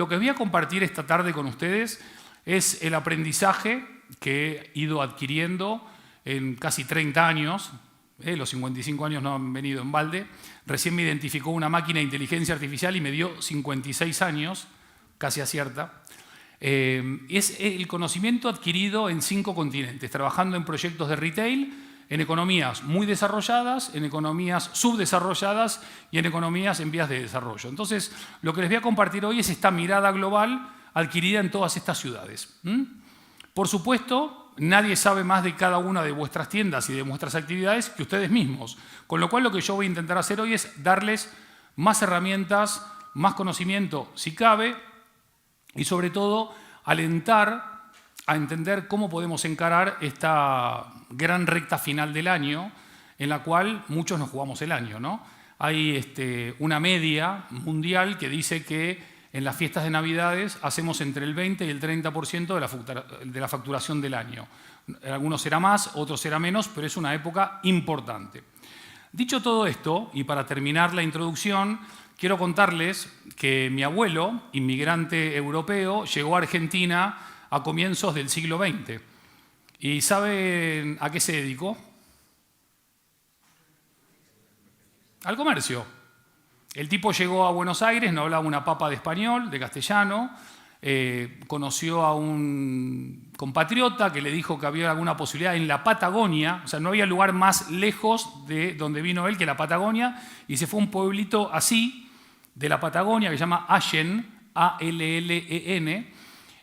Lo que voy a compartir esta tarde con ustedes es el aprendizaje que he ido adquiriendo en casi 30 años. Los 55 años no han venido en balde. Recién me identificó una máquina de inteligencia artificial y me dio 56 años, casi acierta. Es el conocimiento adquirido en 5 continentes, trabajando en proyectos de retail, en economías muy desarrolladas, en economías subdesarrolladas y en economías en vías de desarrollo. Entonces, lo que les voy a compartir hoy es esta mirada global adquirida en todas estas ciudades. Por supuesto, nadie sabe más de cada una de vuestras tiendas y de vuestras actividades que ustedes mismos. Con lo cual, lo que yo voy a intentar hacer hoy es darles más herramientas, más conocimiento, si cabe, y sobre todo, alentar a entender cómo podemos encarar esta gran recta final del año, en la cual muchos nos jugamos el año, ¿no? Hay una media mundial que dice que en las fiestas de Navidades hacemos entre el 20 y el 30% de la facturación del año. Algunos será más, otros será menos, pero es una época importante. Dicho todo esto, y para terminar la introducción, quiero contarles que mi abuelo, inmigrante europeo, llegó a Argentina a comienzos del siglo XX. ¿Y saben a qué se dedicó? Al comercio. El tipo llegó a Buenos Aires, no hablaba una papa de español, de castellano, conoció a un compatriota que le dijo que había alguna posibilidad en la Patagonia, o sea, no había lugar más lejos de donde vino él que la Patagonia, y se fue a un pueblito así, de la Patagonia, que se llama Allen, A-L-L-E-N,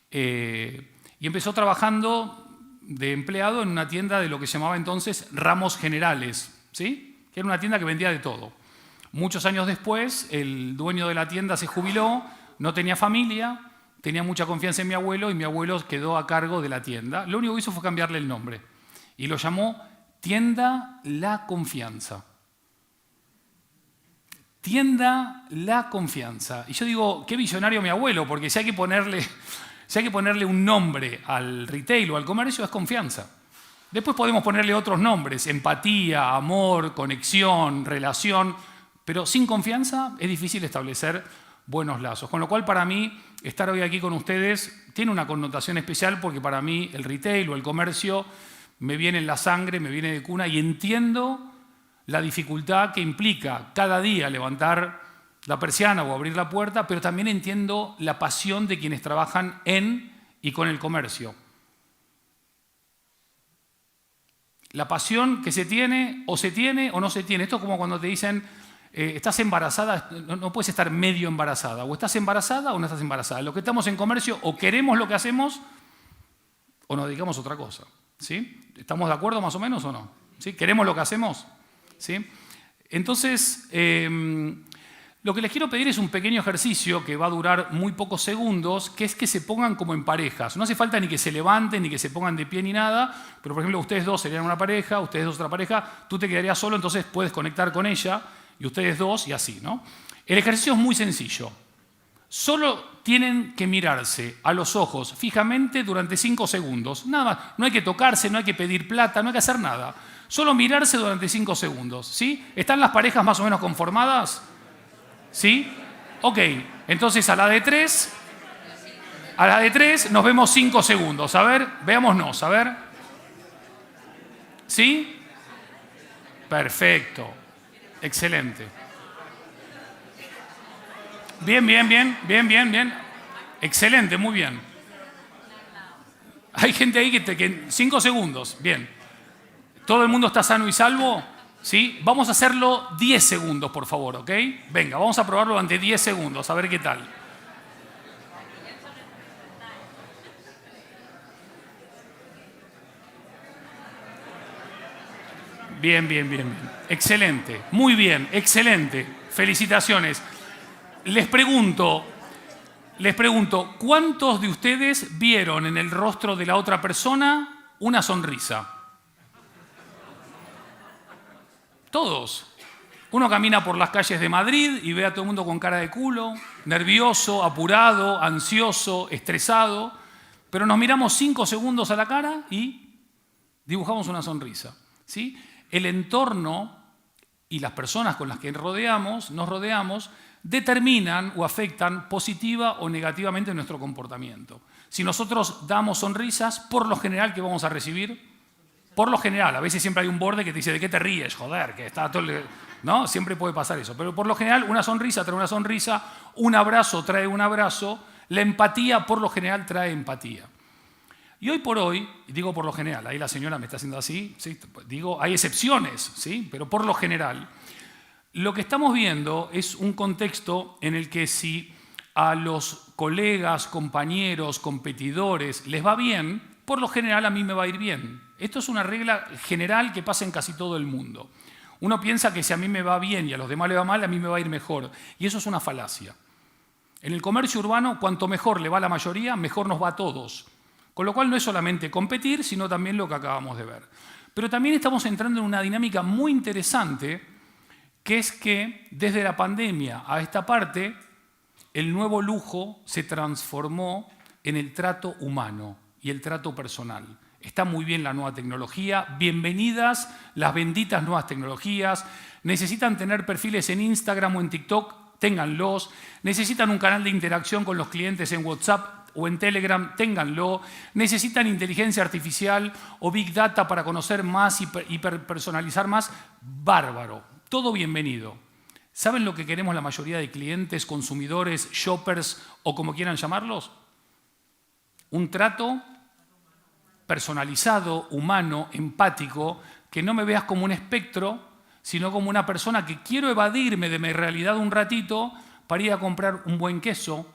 y empezó trabajando de empleado en una tienda de lo que se llamaba entonces Ramos Generales, ¿sí? Que era una tienda que vendía de todo. Muchos años después, el dueño de la tienda se jubiló, no tenía familia, tenía mucha confianza en mi abuelo y mi abuelo quedó a cargo de la tienda. Lo único que hizo fue cambiarle el nombre y lo llamó Tienda La Confianza. Tienda La Confianza. Y yo digo, qué visionario mi abuelo, porque si hay que ponerle un nombre al retail o al comercio, es confianza. Después podemos ponerle otros nombres, empatía, amor, conexión, relación, pero sin confianza es difícil establecer buenos lazos. Con lo cual, para mí, estar hoy aquí con ustedes tiene una connotación especial porque para mí el retail o el comercio me viene en la sangre, me viene de cuna y entiendo la dificultad que implica cada día levantar la persiana o abrir la puerta, pero también entiendo la pasión de quienes trabajan en y con el comercio. La pasión que se tiene o no se tiene. Esto es como cuando te dicen, estás embarazada, no puedes estar medio embarazada. O estás embarazada o no estás embarazada. Los que estamos en comercio o queremos lo que hacemos o nos dedicamos a otra cosa. ¿Sí? ¿Estamos de acuerdo más o menos o no? ¿Sí? ¿Queremos lo que hacemos? ¿Sí? Entonces, lo que les quiero pedir es un pequeño ejercicio que va a durar muy pocos segundos, que es que se pongan como en parejas. No hace falta ni que se levanten, ni que se pongan de pie, ni nada, pero por ejemplo ustedes dos serían una pareja, ustedes dos otra pareja, tú te quedarías solo, entonces puedes conectar con ella, y ustedes dos, y así, ¿no? El ejercicio es muy sencillo. Solo tienen que mirarse a los ojos fijamente durante 5 segundos. Nada más. No hay que tocarse, no hay que pedir plata, no hay que hacer nada. Solo mirarse durante 5 segundos, ¿sí? ¿Están las parejas más o menos conformadas? ¿Sí? Ok. Entonces a la de 3 nos vemos 5 segundos. A ver, veámonos, a ver. ¿Sí? Perfecto. Excelente. Bien. Excelente, muy bien. Hay gente ahí que 5 segundos, bien. ¿Todo el mundo está sano y salvo? ¿Sí? Vamos a hacerlo 10 segundos, por favor, ¿ok? Venga, vamos a probarlo durante 10 segundos, a ver qué tal. Bien. Excelente, muy bien, excelente. Felicitaciones. Les pregunto, ¿cuántos de ustedes vieron en el rostro de la otra persona una sonrisa? Todos. Uno camina por las calles de Madrid y ve a todo el mundo con cara de culo, nervioso, apurado, ansioso, estresado, pero nos miramos 5 segundos a la cara y dibujamos una sonrisa, ¿sí? El entorno y las personas con las que nos rodeamos determinan o afectan positiva o negativamente nuestro comportamiento. Si nosotros damos sonrisas, por lo general, ¿qué vamos a recibir? Por lo general, a veces siempre hay un borde que te dice, ¿de qué te ríes? Joder, que está todo ¿no? Siempre puede pasar eso. Pero por lo general, una sonrisa trae una sonrisa, un abrazo trae un abrazo, la empatía por lo general trae empatía. Y hoy por hoy, y digo por lo general, ahí la señora me está haciendo así, ¿sí? Digo, hay excepciones, ¿sí? Pero por lo general, lo que estamos viendo es un contexto en el que si a los colegas, compañeros, competidores les va bien, por lo general a mí me va a ir bien. Esto es una regla general que pasa en casi todo el mundo. Uno piensa que si a mí me va bien y a los demás le va mal, a mí me va a ir mejor. Y eso es una falacia. En el comercio urbano, cuanto mejor le va a la mayoría, mejor nos va a todos. Con lo cual no es solamente competir, sino también lo que acabamos de ver. Pero también estamos entrando en una dinámica muy interesante, que es que desde la pandemia a esta parte, el nuevo lujo se transformó en el trato humano y el trato personal. Está muy bien la nueva tecnología, bienvenidas las benditas nuevas tecnologías. Necesitan tener perfiles en Instagram o en TikTok, ténganlos. Necesitan un canal de interacción con los clientes en WhatsApp o en Telegram, ténganlo. Necesitan inteligencia artificial o Big Data para conocer más y hiperpersonalizar más, bárbaro, todo bienvenido. ¿Saben lo que queremos la mayoría de clientes, consumidores, shoppers o como quieran llamarlos? Un trato personalizado, humano, empático, que no me veas como un espectro, sino como una persona que quiero evadirme de mi realidad un ratito para ir a comprar un buen queso,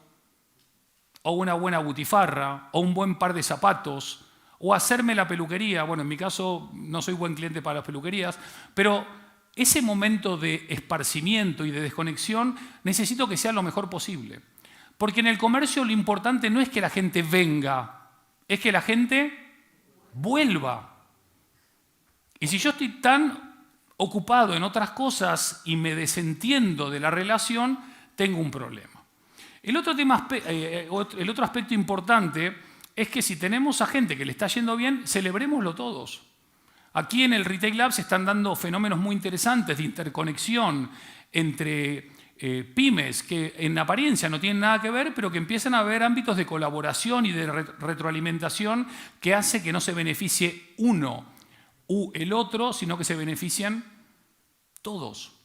o una buena butifarra, o un buen par de zapatos, o hacerme la peluquería. Bueno, en mi caso no soy buen cliente para las peluquerías, pero ese momento de esparcimiento y de desconexión necesito que sea lo mejor posible. Porque en el comercio lo importante no es que la gente venga, es que la gente vuelva. Y si yo estoy tan ocupado en otras cosas y me desentiendo de la relación, tengo un problema. El otro aspecto importante es que si tenemos a gente que le está yendo bien, celebrémoslo todos. Aquí en el Retail Lab se están dando fenómenos muy interesantes de interconexión entre pymes que en apariencia no tienen nada que ver, pero que empiezan a haber ámbitos de colaboración y de retroalimentación que hace que no se beneficie uno u el otro, sino que se benefician todos.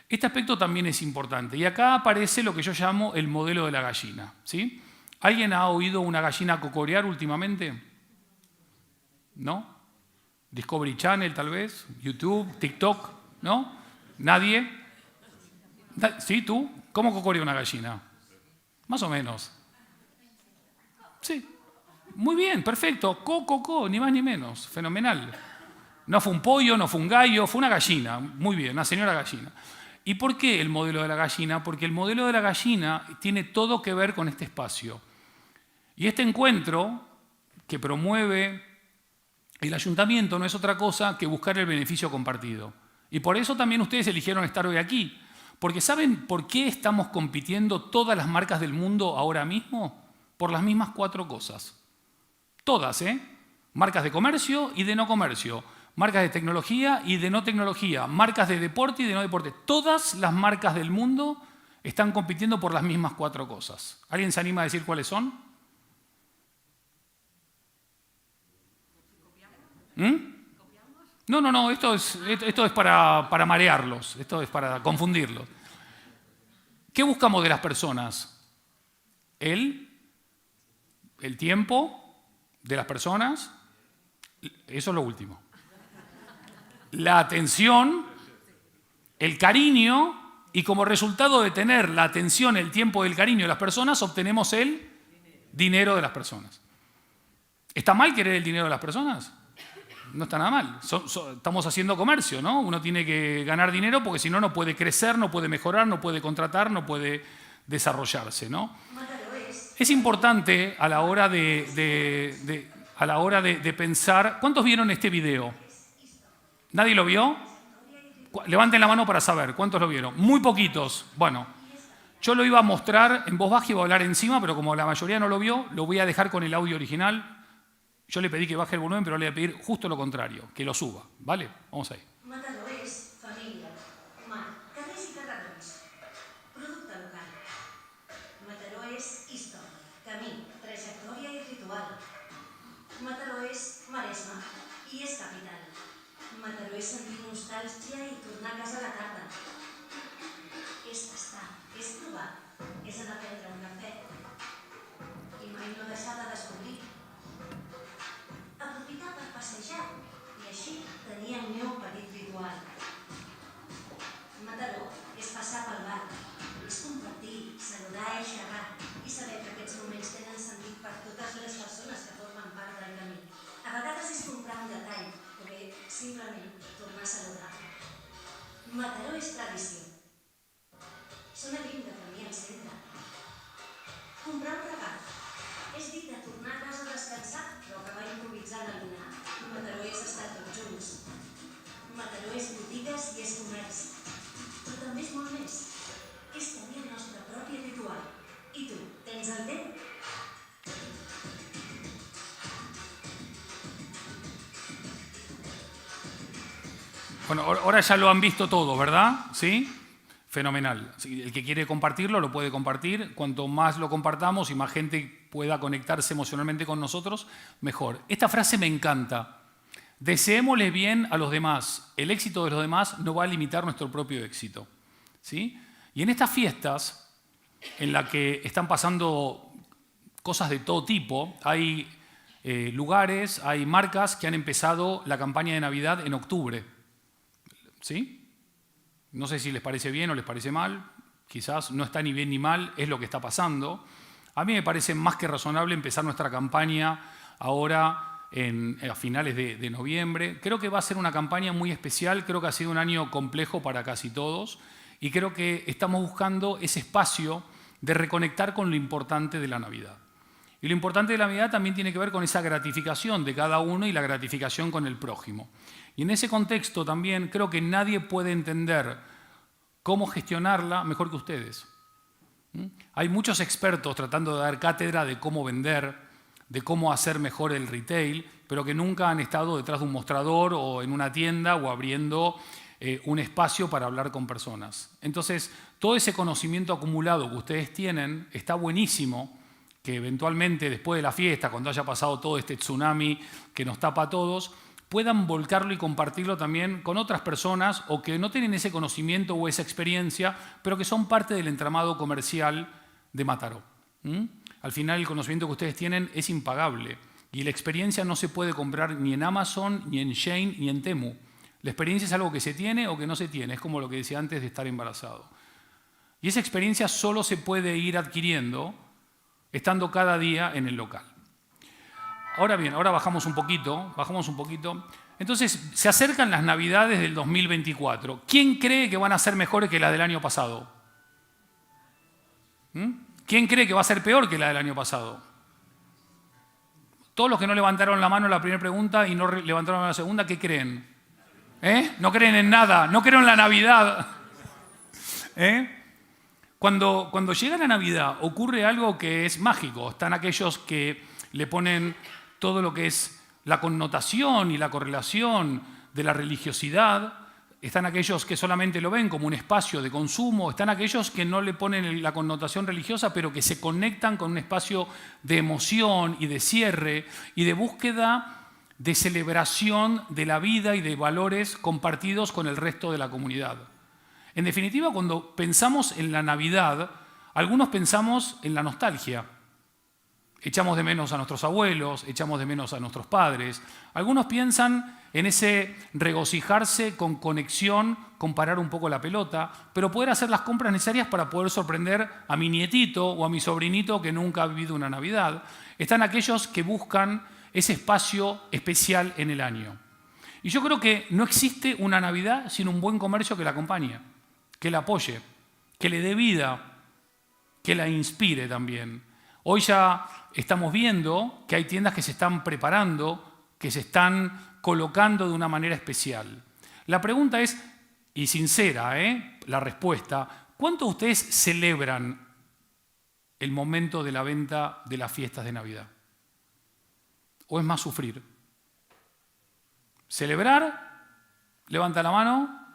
Este aspecto también es importante. Y acá aparece lo que yo llamo el modelo de la gallina, ¿sí? ¿Alguien ha oído una gallina cocorear últimamente? ¿No? Discovery Channel tal vez, YouTube, TikTok, ¿no? ¿Nadie? ¿Sí, tú? ¿Cómo cocorea una gallina? Más o menos. Sí. Muy bien, perfecto. Ni más ni menos. Fenomenal. No fue un pollo, no fue un gallo, fue una gallina. Muy bien, una señora gallina. ¿Y por qué el modelo de la gallina? Porque el modelo de la gallina tiene todo que ver con este espacio. Y este encuentro que promueve el ayuntamiento no es otra cosa que buscar el beneficio compartido. Y por eso también ustedes eligieron estar hoy aquí. Porque ¿saben por qué estamos compitiendo todas las marcas del mundo ahora mismo? Por las mismas 4 cosas. Todas, ¿eh? Marcas de comercio y de no comercio. Marcas de tecnología y de no tecnología. Marcas de deporte y de no deporte. Todas las marcas del mundo están compitiendo por las mismas 4 cosas. ¿Alguien se anima a decir cuáles son? No, esto es para marearlos, esto es para confundirlos. ¿Qué buscamos de las personas? El tiempo de las personas, eso es lo último. La atención, el cariño, y como resultado de tener la atención, el tiempo y el cariño de las personas, obtenemos el dinero de las personas. ¿Está mal querer el dinero de las personas? No está nada mal. Estamos haciendo comercio, ¿no? Uno tiene que ganar dinero porque si no, no puede crecer, no puede mejorar, no puede contratar, no puede desarrollarse, ¿no? Es importante a la hora de pensar. ¿Cuántos vieron este video? ¿Nadie lo vio? Levanten la mano para saber. ¿Cuántos lo vieron? Muy poquitos. Bueno, yo lo iba a mostrar en voz baja y iba a hablar encima, pero como la mayoría no lo vio, lo voy a dejar con el audio original. Yo le pedí que baje el volumen, pero le voy a pedir justo lo contrario, que lo suba, ¿vale? Vamos ahí. Mataró és família, mar, carrers i carrerons. Producte Qui és capital? Mataró és sentir nostàlgia i tornar a casa a la tarda. És tastar, és provar, és anar a prendre un cafè. I mai no deixar de descobrir. Aprofitar per passejar i així tenir el meu petit ritual. Mataró és passar pel bar, és compartir, saludar i xerrar i saber que aquests moments tenen sentit per totes les persones que formen part del camí. A vegades és comprar un detall o bé simplement tornar a saludar. Mataró és tradició. Sona lluny de camí al centre. Comprar un regal. És dir de tornar a casa a descansar però acabar improvisant el dinar. Mataró és estar tots junts. Mataró és botigues i és comerç. Però també és molt més. És tenir el nostre propi ritual. I tu, tens el teu? Bueno, ahora ya lo han visto todo, ¿verdad? ¿Sí? Fenomenal. El que quiere compartirlo lo puede compartir. Cuanto más lo compartamos y más gente pueda conectarse emocionalmente con nosotros, mejor. Esta frase me encanta. Deseémosle bien a los demás. El éxito de los demás no va a limitar nuestro propio éxito. ¿Sí? Y en estas fiestas, en las que están pasando cosas de todo tipo, hay lugares, hay marcas que han empezado la campaña de Navidad en octubre. ¿Sí? No sé si les parece bien o les parece mal, quizás no está ni bien ni mal, es lo que está pasando. A mí me parece más que razonable empezar nuestra campaña ahora a finales de noviembre. Creo que va a ser una campaña muy especial, creo que ha sido un año complejo para casi todos y creo que estamos buscando ese espacio de reconectar con lo importante de la Navidad. Y lo importante de la Navidad también tiene que ver con esa gratificación de cada uno y la gratificación con el prójimo. Y en ese contexto también creo que nadie puede entender cómo gestionarla mejor que ustedes. Hay muchos expertos tratando de dar cátedra de cómo vender, de cómo hacer mejor el retail, pero que nunca han estado detrás de un mostrador o en una tienda o abriendo un espacio para hablar con personas. Entonces, todo ese conocimiento acumulado que ustedes tienen está buenísimo, que eventualmente después de la fiesta, cuando haya pasado todo este tsunami que nos tapa a todos, puedan volcarlo y compartirlo también con otras personas o que no tienen ese conocimiento o esa experiencia, pero que son parte del entramado comercial de Mataró. Al final el conocimiento que ustedes tienen es impagable y la experiencia no se puede comprar ni en Amazon, ni en Shein, ni en Temu. La experiencia es algo que se tiene o que no se tiene, es como lo que decía antes de estar embarazado. Y esa experiencia solo se puede ir adquiriendo estando cada día en el local. Ahora bien, ahora bajamos un poquito. Entonces, se acercan las Navidades del 2024. ¿Quién cree que van a ser mejores que las del año pasado? ¿Quién cree que va a ser peor que la del año pasado? Todos los que no levantaron la mano en la primera pregunta y no levantaron la segunda, ¿qué creen? No creen en nada, no creen en la Navidad. Cuando llega la Navidad ocurre algo que es mágico. Están aquellos que le ponen todo lo que es la connotación y la correlación de la religiosidad. Están aquellos que solamente lo ven como un espacio de consumo. Están aquellos que no le ponen la connotación religiosa, pero que se conectan con un espacio de emoción y de cierre y de búsqueda de celebración de la vida y de valores compartidos con el resto de la comunidad. En definitiva, cuando pensamos en la Navidad, algunos pensamos en la nostalgia. Echamos de menos a nuestros abuelos, echamos de menos a nuestros padres. Algunos piensan en ese regocijarse con conexión, con parar un poco la pelota, pero poder hacer las compras necesarias para poder sorprender a mi nietito o a mi sobrinito que nunca ha vivido una Navidad. Están aquellos que buscan ese espacio especial en el año. Y yo creo que no existe una Navidad sin un buen comercio que la acompañe, que la apoye, que le dé vida, que la inspire también. Hoy ya estamos viendo que hay tiendas que se están preparando, que se están colocando de una manera especial. La pregunta es, y sincera, la respuesta, ¿cuántos de ustedes celebran el momento de la venta de las fiestas de Navidad? ¿O es más sufrir? Celebrar, levanta la mano.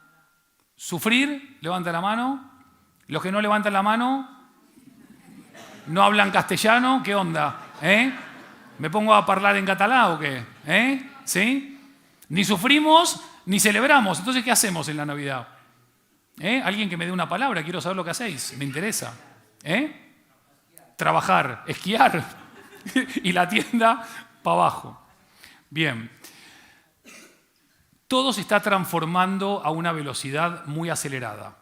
Sufrir, levanta la mano. Los que no levantan la mano, no hablan castellano, ¿qué onda? ¿Me pongo a hablar en catalán o qué? ¿Sí? Ni sufrimos, ni celebramos. Entonces, ¿qué hacemos en la Navidad? Alguien que me dé una palabra, quiero saber lo que hacéis, me interesa. Trabajar, esquiar y la tienda para abajo. Bien. Todo se está transformando a una velocidad muy acelerada.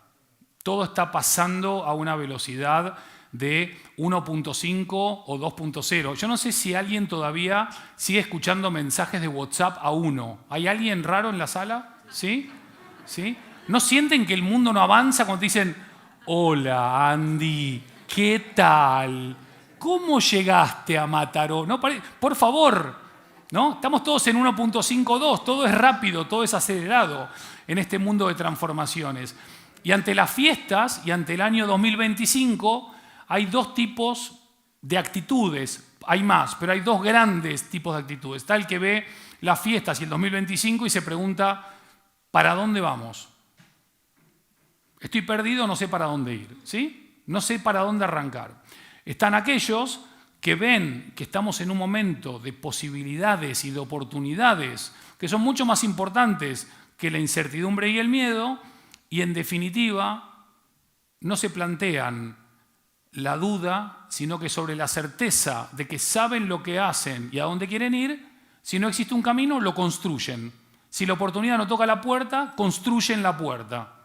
Todo está pasando a una velocidad de 1.5 o 2.0. Yo no sé si alguien todavía sigue escuchando mensajes de WhatsApp a 1. ¿Hay alguien raro en la sala? ¿Sí? ¿Sí? ¿No sienten que el mundo no avanza cuando te dicen, hola Andy, ¿qué tal? ¿Cómo llegaste a Mataró? No, por favor, ¿no? Estamos todos en 1.52, todo es rápido, todo es acelerado en este mundo de transformaciones. Y ante las fiestas y ante el año 2025 hay dos tipos de actitudes. Hay más, pero hay dos grandes tipos de actitudes. Está el que ve las fiestas y el 2025 y se pregunta, ¿para dónde vamos? Estoy perdido, no sé para dónde ir, ¿sí? No sé para dónde arrancar. Están aquellos que ven que estamos en un momento de posibilidades y de oportunidades que son mucho más importantes que la incertidumbre y el miedo y, en definitiva, no se plantean la duda, sino que sobre la certeza de que saben lo que hacen y a dónde quieren ir, si no existe un camino, lo construyen. Si la oportunidad no toca la puerta, construyen la puerta.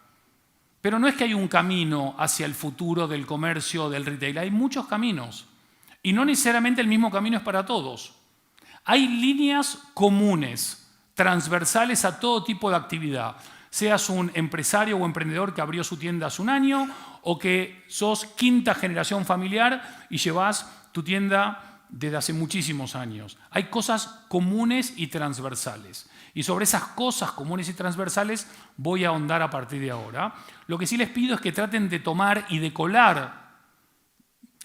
Pero no es que hay un camino hacia el futuro del comercio o del retail, hay muchos caminos. Y no necesariamente el mismo camino es para todos. Hay líneas comunes, transversales a todo tipo de actividad. Seas un empresario o emprendedor que abrió su tienda hace un año o que sos quinta generación familiar y llevas tu tienda desde hace muchísimos años. Hay cosas comunes y transversales. Y sobre esas cosas comunes y transversales voy a ahondar a partir de ahora. Lo que sí les pido es que traten de tomar y de colar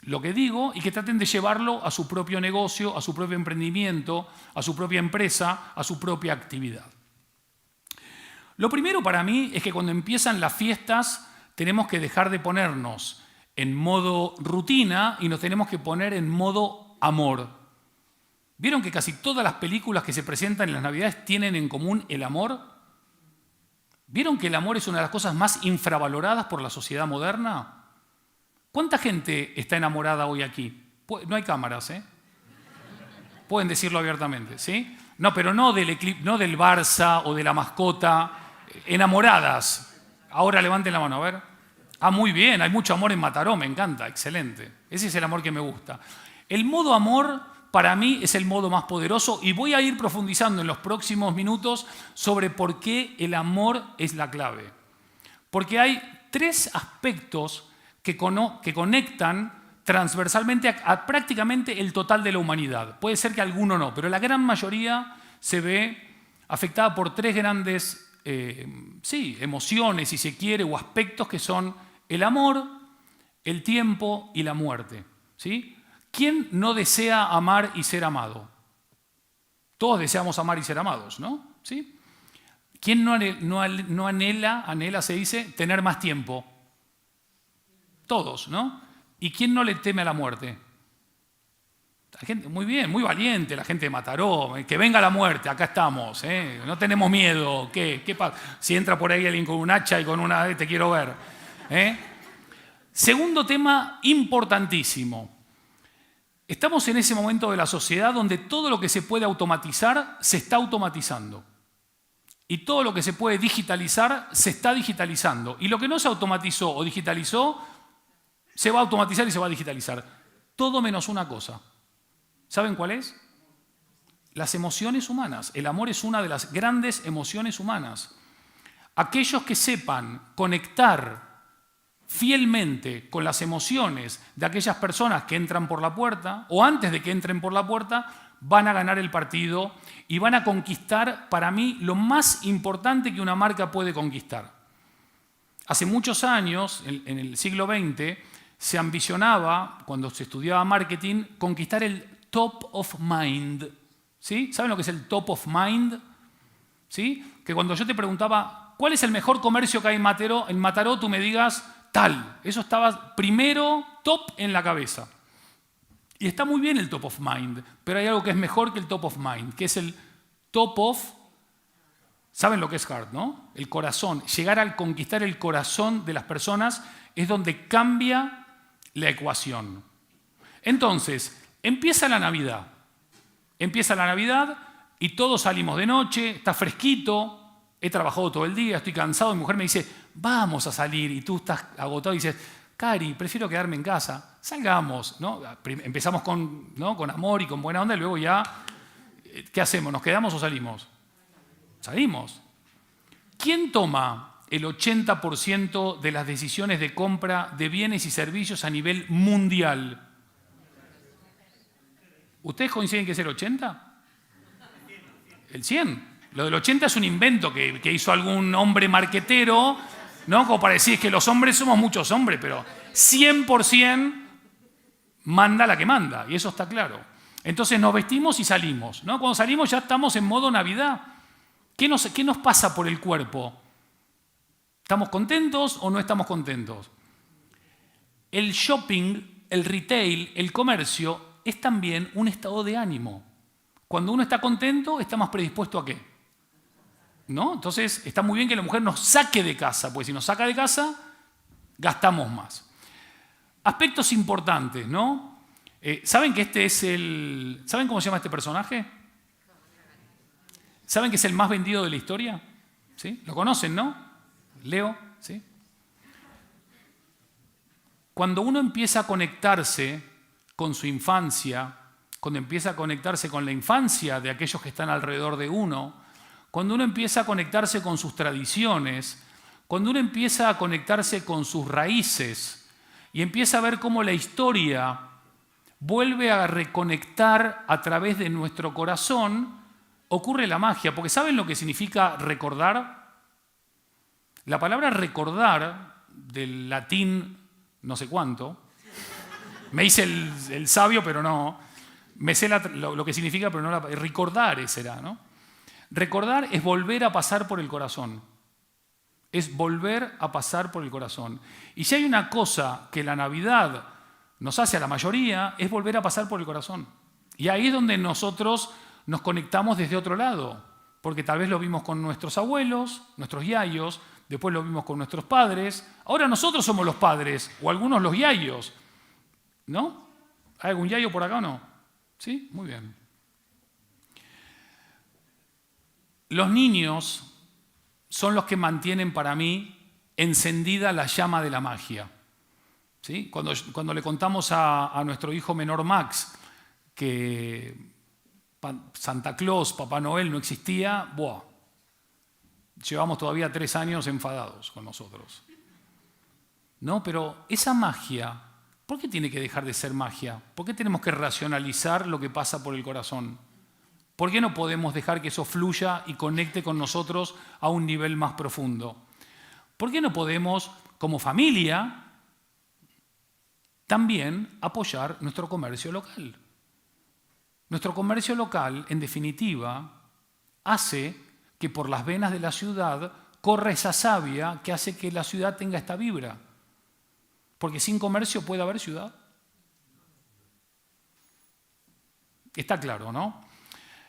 lo que digo y que traten de llevarlo a su propio negocio, a su propio emprendimiento, a su propia empresa, a su propia actividad. Lo primero para mí es que cuando empiezan las fiestas tenemos que dejar de ponernos en modo rutina y nos tenemos que poner en modo amor. ¿Vieron que casi todas las películas que se presentan en las Navidades tienen en común el amor? ¿Vieron que el amor es una de las cosas más infravaloradas por la sociedad moderna? ¿Cuánta gente está enamorada hoy aquí? No hay cámaras, ¿eh? Pueden decirlo abiertamente, ¿sí? No, pero no del Barça o de la mascota. Enamoradas. Ahora levanten la mano, a ver. Ah, muy bien, hay mucho amor en Mataró, me encanta, excelente. Ese es el amor que me gusta. El modo amor, para mí, es el modo más poderoso y voy a ir profundizando en los próximos minutos sobre por qué el amor es la clave. Porque hay tres aspectos que conectan transversalmente a prácticamente el total de la humanidad. Puede ser que alguno no, pero la gran mayoría se ve afectada por tres grandes emociones, si se quiere, o aspectos que son el amor, el tiempo y la muerte. ¿Sí? ¿Quién no desea amar y ser amado? Todos deseamos amar y ser amados, ¿no? ¿Sí? ¿Quién no anhela, se dice, tener más tiempo? Todos, ¿no? ¿Y quién no le teme a la muerte? La gente, muy bien, muy valiente, la gente de Mataró, que venga la muerte, acá estamos, no tenemos miedo. ¿Qué pasa? Si entra por ahí alguien con un hacha y con una te quiero ver. Segundo tema importantísimo. Estamos en ese momento de la sociedad donde todo lo que se puede automatizar se está automatizando. Y todo lo que se puede digitalizar se está digitalizando. Y lo que no se automatizó o digitalizó se va a automatizar y se va a digitalizar. Todo menos una cosa. ¿Saben cuál es? Las emociones humanas. El amor es una de las grandes emociones humanas. Aquellos que sepan conectar fielmente con las emociones de aquellas personas que entran por la puerta o antes de que entren por la puerta, van a ganar el partido y van a conquistar, para mí, lo más importante que una marca puede conquistar. Hace muchos años, en el siglo XX, se ambicionaba, cuando se estudiaba marketing, conquistar el top of mind. ¿Sí? ¿Saben lo que es el top of mind? ¿Sí? Que cuando yo te preguntaba, ¿cuál es el mejor comercio que hay en Mataró? Tú me digas, tal. Eso estaba primero, top en la cabeza. Y está muy bien el top of mind, pero hay algo que es mejor que el top of mind, que es el top of ¿Saben lo que es heart, no? El corazón. Llegar a conquistar el corazón de las personas es donde cambia la ecuación. Entonces, empieza la Navidad. Empieza la Navidad y todos salimos de noche, está fresquito, he trabajado todo el día, estoy cansado. Mi mujer me dice, vamos a salir, y tú estás agotado y dices, Cari, prefiero quedarme en casa. Salgamos, ¿no? Empezamos con amor y con buena onda y luego ya, ¿qué hacemos? ¿Nos quedamos o salimos? Salimos. ¿Quién toma el 80% de las decisiones de compra de bienes y servicios a nivel mundial? ¿Ustedes coinciden que es el 80? El 100. Lo del 80 es un invento que hizo algún hombre marquetero, ¿no? Como para decir que los hombres somos muchos hombres, pero 100% manda la que manda, y eso está claro. Entonces nos vestimos y salimos, ¿no? Cuando salimos ya estamos en modo Navidad. ¿Qué nos pasa por el cuerpo? ¿Estamos contentos o no estamos contentos? El shopping, el retail, el comercio es también un estado de ánimo. Cuando uno está contento, está más predispuesto a qué, ¿no? Entonces está muy bien que la mujer nos saque de casa, porque si nos saca de casa, gastamos más. Aspectos importantes, ¿no? ¿Saben que ¿saben cómo se llama este personaje? ¿Saben que es el más vendido de la historia? ¿Sí? ¿Lo conocen, no? Leo, ¿sí? Cuando uno empieza a conectarse con su infancia, cuando empieza a conectarse con la infancia de aquellos que están alrededor de uno, cuando uno empieza a conectarse con sus tradiciones, cuando uno empieza a conectarse con sus raíces y empieza a ver cómo la historia vuelve a reconectar a través de nuestro corazón, ocurre la magia. Porque ¿saben lo que significa recordar? La palabra recordar, del latín no sé cuánto, me hice el sabio, pero no, me sé lo que significa, pero no recordar será, ¿no? Recordar es volver a pasar por el corazón. Es volver a pasar por el corazón. Y si hay una cosa que la Navidad nos hace a la mayoría, es volver a pasar por el corazón. Y ahí es donde nosotros nos conectamos desde otro lado. Porque tal vez lo vimos con nuestros abuelos, nuestros yayos, después lo vimos con nuestros padres. Ahora nosotros somos los padres, o algunos los yayos. ¿No? ¿Hay algún yayo por acá o no? ¿Sí? Muy bien. Los niños son los que mantienen para mí encendida la llama de la magia. ¿Sí? Cuando le contamos a nuestro hijo menor Max que Santa Claus, Papá Noel no existía, ¡buah! Llevamos todavía 3 años enfadados con nosotros. No, pero esa magia, ¿por qué tiene que dejar de ser magia? ¿Por qué tenemos que racionalizar lo que pasa por el corazón? ¿Por qué no podemos dejar que eso fluya y conecte con nosotros a un nivel más profundo? ¿Por qué no podemos, como familia, también apoyar nuestro comercio local? Nuestro comercio local, en definitiva, hace que por las venas de la ciudad corra esa savia que hace que la ciudad tenga esta vibra. Porque sin comercio puede haber ciudad. Está claro, ¿no?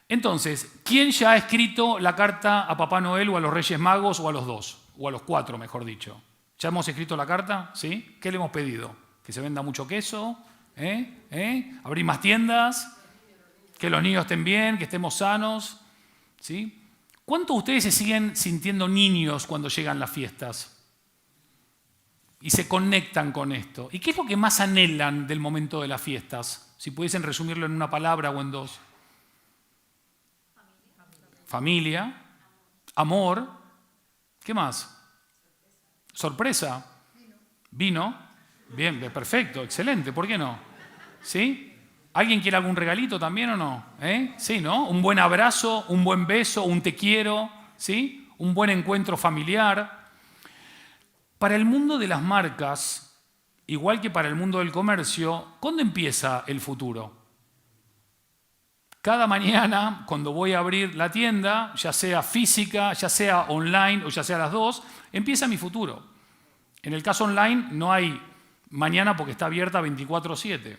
Entonces, ¿quién ya ha escrito la carta a Papá Noel o a los Reyes Magos o a los 2? O a los 4, mejor dicho. ¿Ya hemos escrito la carta? ¿Sí? ¿Qué le hemos pedido? ¿Que se venda mucho queso? ¿Abrir más tiendas? ¿Que los niños estén bien? ¿Que estemos sanos? ¿Sí? ¿Cuántos de ustedes se siguen sintiendo niños cuando llegan las fiestas? Y se conectan con esto. ¿Y qué es lo que más anhelan del momento de las fiestas? Si pudiesen resumirlo en una palabra o en 2. Familia, amor, ¿qué más? Sorpresa, vino, bien, perfecto, excelente, ¿por qué no? ¿Sí? ¿Alguien quiere algún regalito también o no? Sí, ¿no? Un buen abrazo, un buen beso, un te quiero, ¿sí? Un buen encuentro familiar. Para el mundo de las marcas, igual que para el mundo del comercio, ¿cuándo empieza el futuro? Cada mañana, cuando voy a abrir la tienda, ya sea física, ya sea online o ya sea las 2, empieza mi futuro. En el caso online no hay mañana porque está abierta 24/7.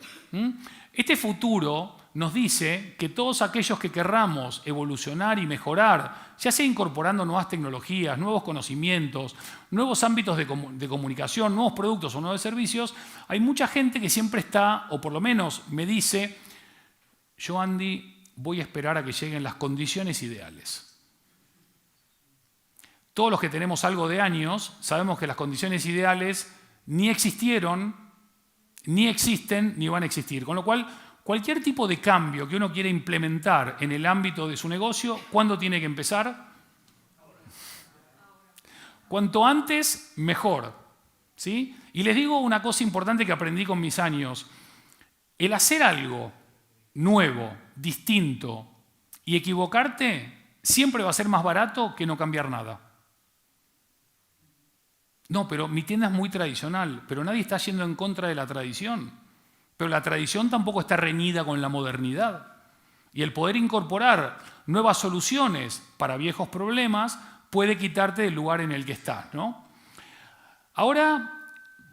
Este futuro nos dice que todos aquellos que querramos evolucionar y mejorar, ya sea incorporando nuevas tecnologías, nuevos conocimientos, nuevos ámbitos de comunicación, nuevos productos o nuevos servicios, hay mucha gente que siempre está, o por lo menos me dice, yo Andy, voy a esperar a que lleguen las condiciones ideales. Todos los que tenemos algo de años sabemos que las condiciones ideales ni existieron, ni existen, ni van a existir. Con lo cual, cualquier tipo de cambio que uno quiera implementar en el ámbito de su negocio, ¿cuándo tiene que empezar? Cuanto antes, mejor. ¿Sí? Y les digo una cosa importante que aprendí con mis años. El hacer algo nuevo, distinto y equivocarte siempre va a ser más barato que no cambiar nada. No, pero mi tienda es muy tradicional, pero nadie está yendo en contra de la tradición. Pero la tradición tampoco está reñida con la modernidad. Y el poder incorporar nuevas soluciones para viejos problemas puede quitarte del lugar en el que estás, ¿no? Ahora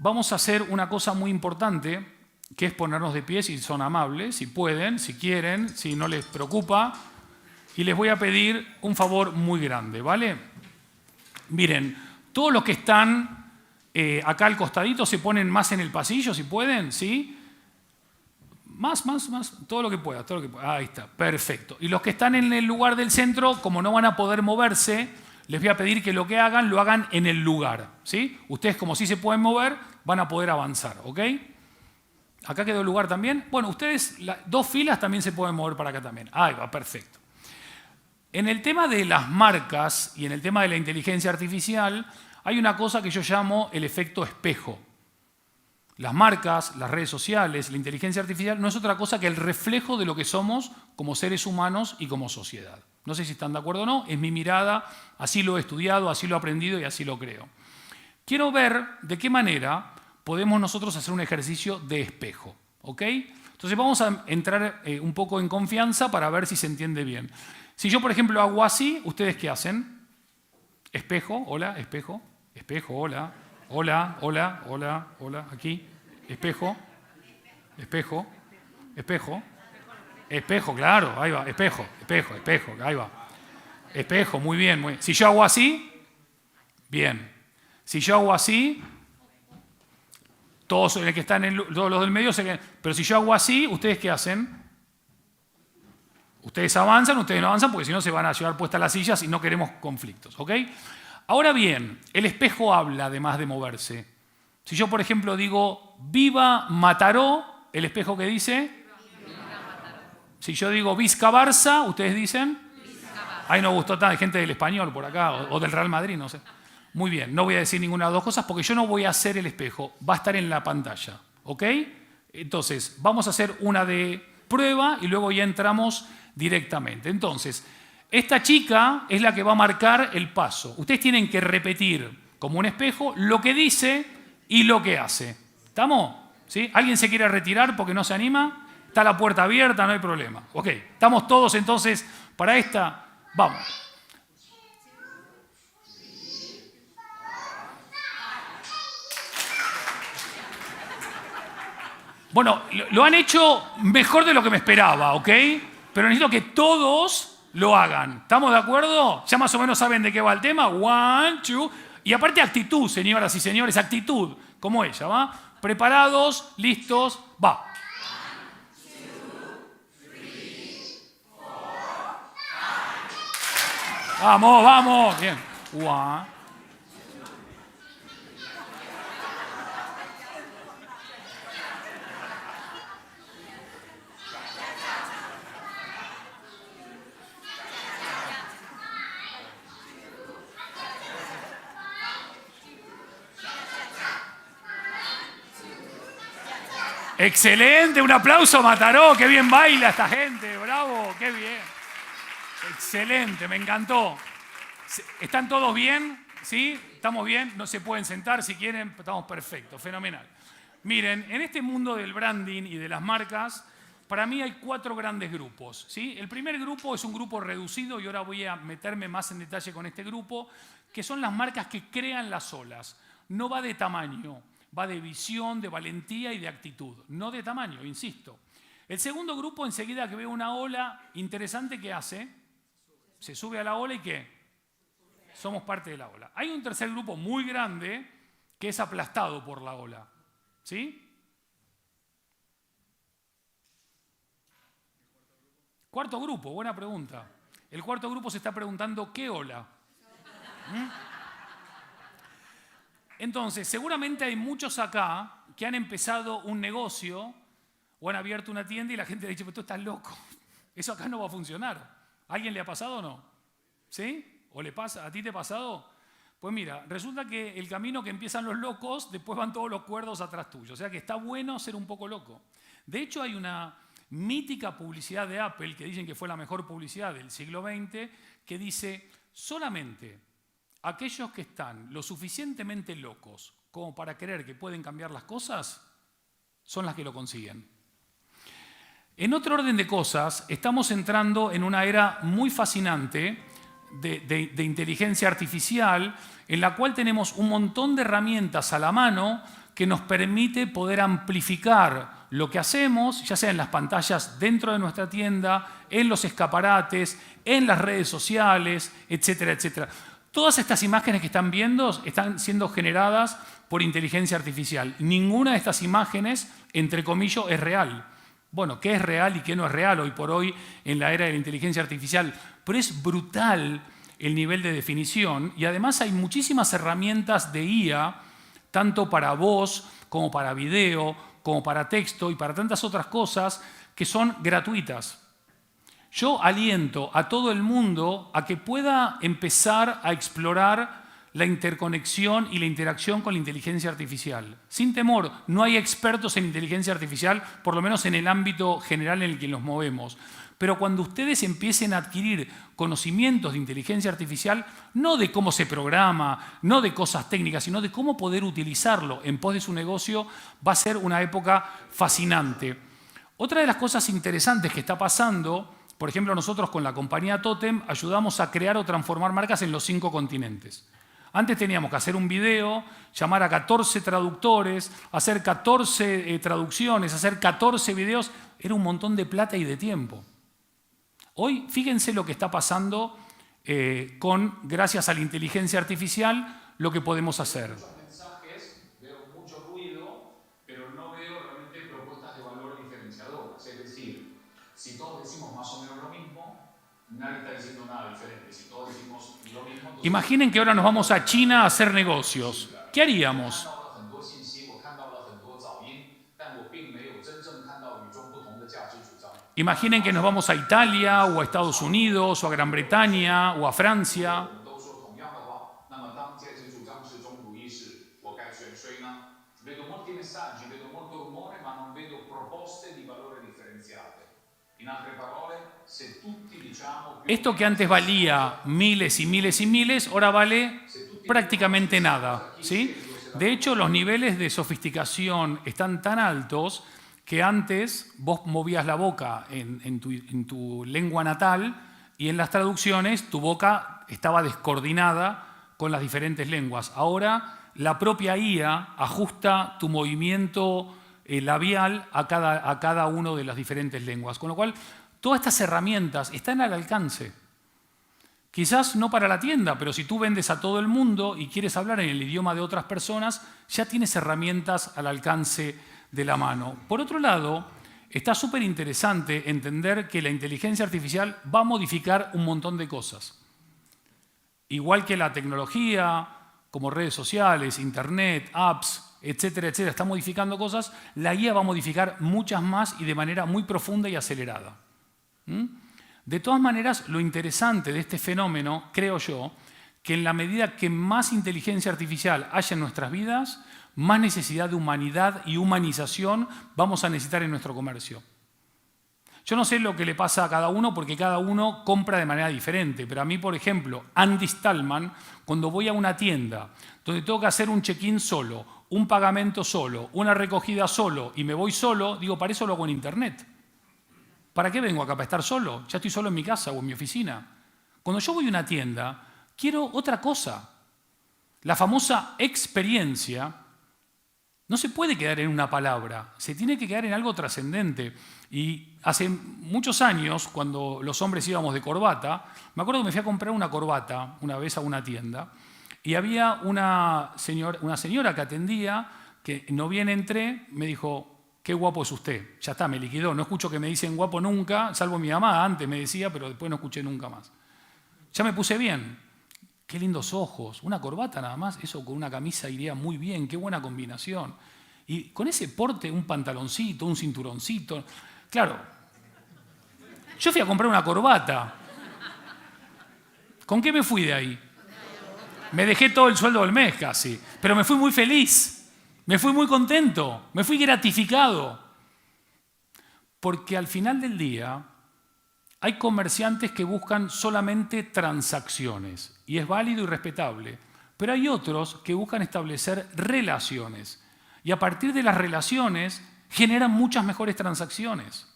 vamos a hacer una cosa muy importante, que es ponernos de pie si son amables, si pueden, si quieren, si no les preocupa. Y les voy a pedir un favor muy grande, ¿vale? Miren, todos los que están acá al costadito se ponen más en el pasillo, si pueden, ¿sí? Más, todo lo que pueda, todo lo que pueda. Ahí está, perfecto. Y los que están en el lugar del centro, como no van a poder moverse, les voy a pedir que lo que hagan, lo hagan en el lugar, ¿sí? Ustedes, como sí se pueden mover, van a poder avanzar, ¿ok? ¿Acá quedó el lugar también? Bueno, ustedes, dos filas también se pueden mover para acá también. Ahí va, perfecto. En el tema de las marcas y en el tema de la inteligencia artificial, hay una cosa que yo llamo el efecto espejo. Las marcas, las redes sociales, la inteligencia artificial no es otra cosa que el reflejo de lo que somos como seres humanos y como sociedad. No sé si están de acuerdo o no, es mi mirada, así lo he estudiado, así lo he aprendido y así lo creo. Quiero ver de qué manera podemos nosotros hacer un ejercicio de espejo, ¿ok? Entonces vamos a entrar un poco en confianza para ver si se entiende bien. Si yo, por ejemplo, hago así, ¿ustedes qué hacen? Espejo, hola, espejo, espejo, hola, hola, hola, hola, hola, aquí, espejo, espejo, espejo, espejo, claro, ahí va, espejo, espejo, espejo, ahí va. Espejo, muy bien, muy bien. Si yo hago así, bien. Si yo hago así, todos los que están todos los del medio se quedan. Pero si yo hago así, ¿ustedes qué hacen? Ustedes avanzan, ustedes no avanzan, porque si no se van a llevar puestas las sillas y no queremos conflictos, ¿ok? Ahora bien, el espejo habla además de moverse. Si yo, por ejemplo, digo «Viva Mataró», ¿el espejo qué dice? Viva Mataró. Si yo digo «Vizca Barça», ¿ustedes dicen? Vizca Barça. Ay, no gustó tanta gente del Español por acá, o del Real Madrid, no sé. Muy bien, no voy a decir ninguna de las dos cosas porque yo no voy a hacer el espejo, va a estar en la pantalla, ¿ok? Entonces, vamos a hacer una de prueba y luego ya entramos directamente. Entonces, esta chica es la que va a marcar el paso. Ustedes tienen que repetir como un espejo lo que dice y lo que hace. ¿Estamos? ¿Sí? ¿Alguien se quiere retirar porque no se anima? Está la puerta abierta, no hay problema. Ok, estamos todos entonces para esta. Vamos. Bueno, lo han hecho mejor de lo que me esperaba, ¿ok? Pero necesito que todos lo hagan. ¿Estamos de acuerdo? Ya más o menos saben de qué va el tema. 1, 2. Y aparte actitud, señoras y señores, actitud, como ella, ¿va? Preparados, listos, va. 1, 2, 3, 4, 5. Vamos, vamos. Bien. 1. Excelente, un aplauso a Mataró, qué bien baila esta gente, bravo, qué bien. Excelente, me encantó. ¿Están todos bien? ¿Sí? ¿Estamos bien? No se pueden sentar si quieren, estamos perfectos, fenomenal. Miren, en este mundo del branding y de las marcas, para mí hay 4 grandes grupos, ¿sí? El primer grupo es un grupo reducido y ahora voy a meterme más en detalle con este grupo, que son las marcas que crean las olas. No va de tamaño. Va de visión, de valentía y de actitud, no de tamaño, insisto. El segundo grupo, enseguida que ve una ola interesante, ¿qué hace? Se sube a la ola y ¿qué? Somos parte de la ola. Hay un tercer grupo muy grande que es aplastado por la ola. ¿Sí? Cuarto grupo, buena pregunta. El cuarto grupo se está preguntando ¿qué ola? Entonces, seguramente hay muchos acá que han empezado un negocio o han abierto una tienda y la gente le dice, pero tú estás loco, eso acá no va a funcionar. ¿A alguien le ha pasado o no? ¿Sí? ¿O le pasa? ¿A ti te ha pasado? Pues mira, resulta que el camino que empiezan los locos, después van todos los cuerdos atrás tuyo. O sea que está bueno ser un poco loco. De hecho, hay una mítica publicidad de Apple, que dicen que fue la mejor publicidad del siglo XX, que dice, solamente aquellos que están lo suficientemente locos como para creer que pueden cambiar las cosas, son las que lo consiguen. En otro orden de cosas, estamos entrando en una era muy fascinante de inteligencia artificial, en la cual tenemos un montón de herramientas a la mano que nos permite poder amplificar lo que hacemos, ya sea en las pantallas dentro de nuestra tienda, en los escaparates, en las redes sociales, etcétera, etcétera. Todas estas imágenes que están viendo están siendo generadas por inteligencia artificial. Ninguna de estas imágenes, entre comillas, es real. Bueno, ¿qué es real y qué no es real hoy por hoy en la era de la inteligencia artificial? Pero es brutal el nivel de definición y además hay muchísimas herramientas de IA, tanto para voz como para video, como para texto y para tantas otras cosas que son gratuitas. Yo aliento a todo el mundo a que pueda empezar a explorar la interconexión y la interacción con la inteligencia artificial. Sin temor, no hay expertos en inteligencia artificial, por lo menos en el ámbito general en el que nos movemos. Pero cuando ustedes empiecen a adquirir conocimientos de inteligencia artificial, no de cómo se programa, no de cosas técnicas, sino de cómo poder utilizarlo en pos de su negocio, va a ser una época fascinante. Otra de las cosas interesantes que está pasando, por ejemplo, nosotros con la compañía Totem ayudamos a crear o transformar marcas en los 5 continentes. Antes teníamos que hacer un video, llamar a 14 traductores, hacer 14 traducciones, hacer 14 videos. Era un montón de plata y de tiempo. Hoy, fíjense lo que está pasando gracias a la inteligencia artificial, lo que podemos hacer. Muchos mensajes, veo mucho ruido, pero no veo realmente propuestas de valor diferenciadoras. Es decir, si todos decimos más o menos lo mismo, nadie está diciendo nada diferente. Si todos decimos lo mismo... Imaginen que ahora nos vamos a China a hacer negocios. ¿Qué haríamos? Imaginen que nos vamos a Italia o a Estados Unidos o a Gran Bretaña o a Francia. Vedo molti messaggi, vedo molto rumore, ma non vedo proposte di valore differenziate. In altre parole, se tutti diciamo... Esto que antes valía miles y miles y miles, ahora vale prácticamente nada, ¿sí? De hecho, los niveles de sofisticación están tan altos que antes vos movías la boca en tu lengua natal y en las traducciones tu boca estaba descoordinada con las diferentes lenguas. Ahora la propia IA ajusta tu movimiento labial a cada uno de las diferentes lenguas. Con lo cual, todas estas herramientas están al alcance. Quizás no para la tienda, pero si tú vendes a todo el mundo y quieres hablar en el idioma de otras personas, ya tienes herramientas al alcance de la mano. Por otro lado, está súper interesante entender que la inteligencia artificial va a modificar un montón de cosas. Igual que la tecnología, como redes sociales, internet, apps, etcétera, etcétera, está modificando cosas, la IA va a modificar muchas más y de manera muy profunda y acelerada. De todas maneras, lo interesante de este fenómeno, creo yo, que en la medida que más inteligencia artificial haya en nuestras vidas, más necesidad de humanidad y humanización vamos a necesitar en nuestro comercio. Yo no sé lo que le pasa a cada uno porque cada uno compra de manera diferente, pero a mí, por ejemplo, Andy Stallman, cuando voy a una tienda donde tengo que hacer un check-in solo, un pagamento solo, una recogida solo y me voy solo, digo, para eso lo hago en Internet. ¿Para qué vengo acá? ¿Para estar solo? Ya estoy solo en mi casa o en mi oficina. Cuando yo voy a una tienda, quiero otra cosa. La famosa experiencia No se puede quedar en una palabra, se tiene que quedar en algo trascendente. Y hace muchos años, cuando los hombres íbamos de corbata, me acuerdo que me fui a comprar una corbata una vez a una tienda y había una señora que atendía, que no bien entré, me dijo, qué guapo es usted. Ya está, me liquidó. No escucho que me dicen guapo nunca, salvo mi mamá, antes me decía, pero después no escuché nunca más. Ya me puse bien. Qué lindos ojos. Una corbata nada más, eso con una camisa iría muy bien, qué buena combinación. Y con ese porte, un pantaloncito, un cinturoncito. Claro, yo fui a comprar una corbata. ¿Con qué me fui de ahí? Me dejé todo el sueldo del mes casi, pero me fui muy feliz. Me fui muy contento, me fui gratificado. Porque al final del día hay comerciantes que buscan solamente transacciones, y es válido y respetable, pero hay otros que buscan establecer relaciones, y a partir de las relaciones generan muchas mejores transacciones.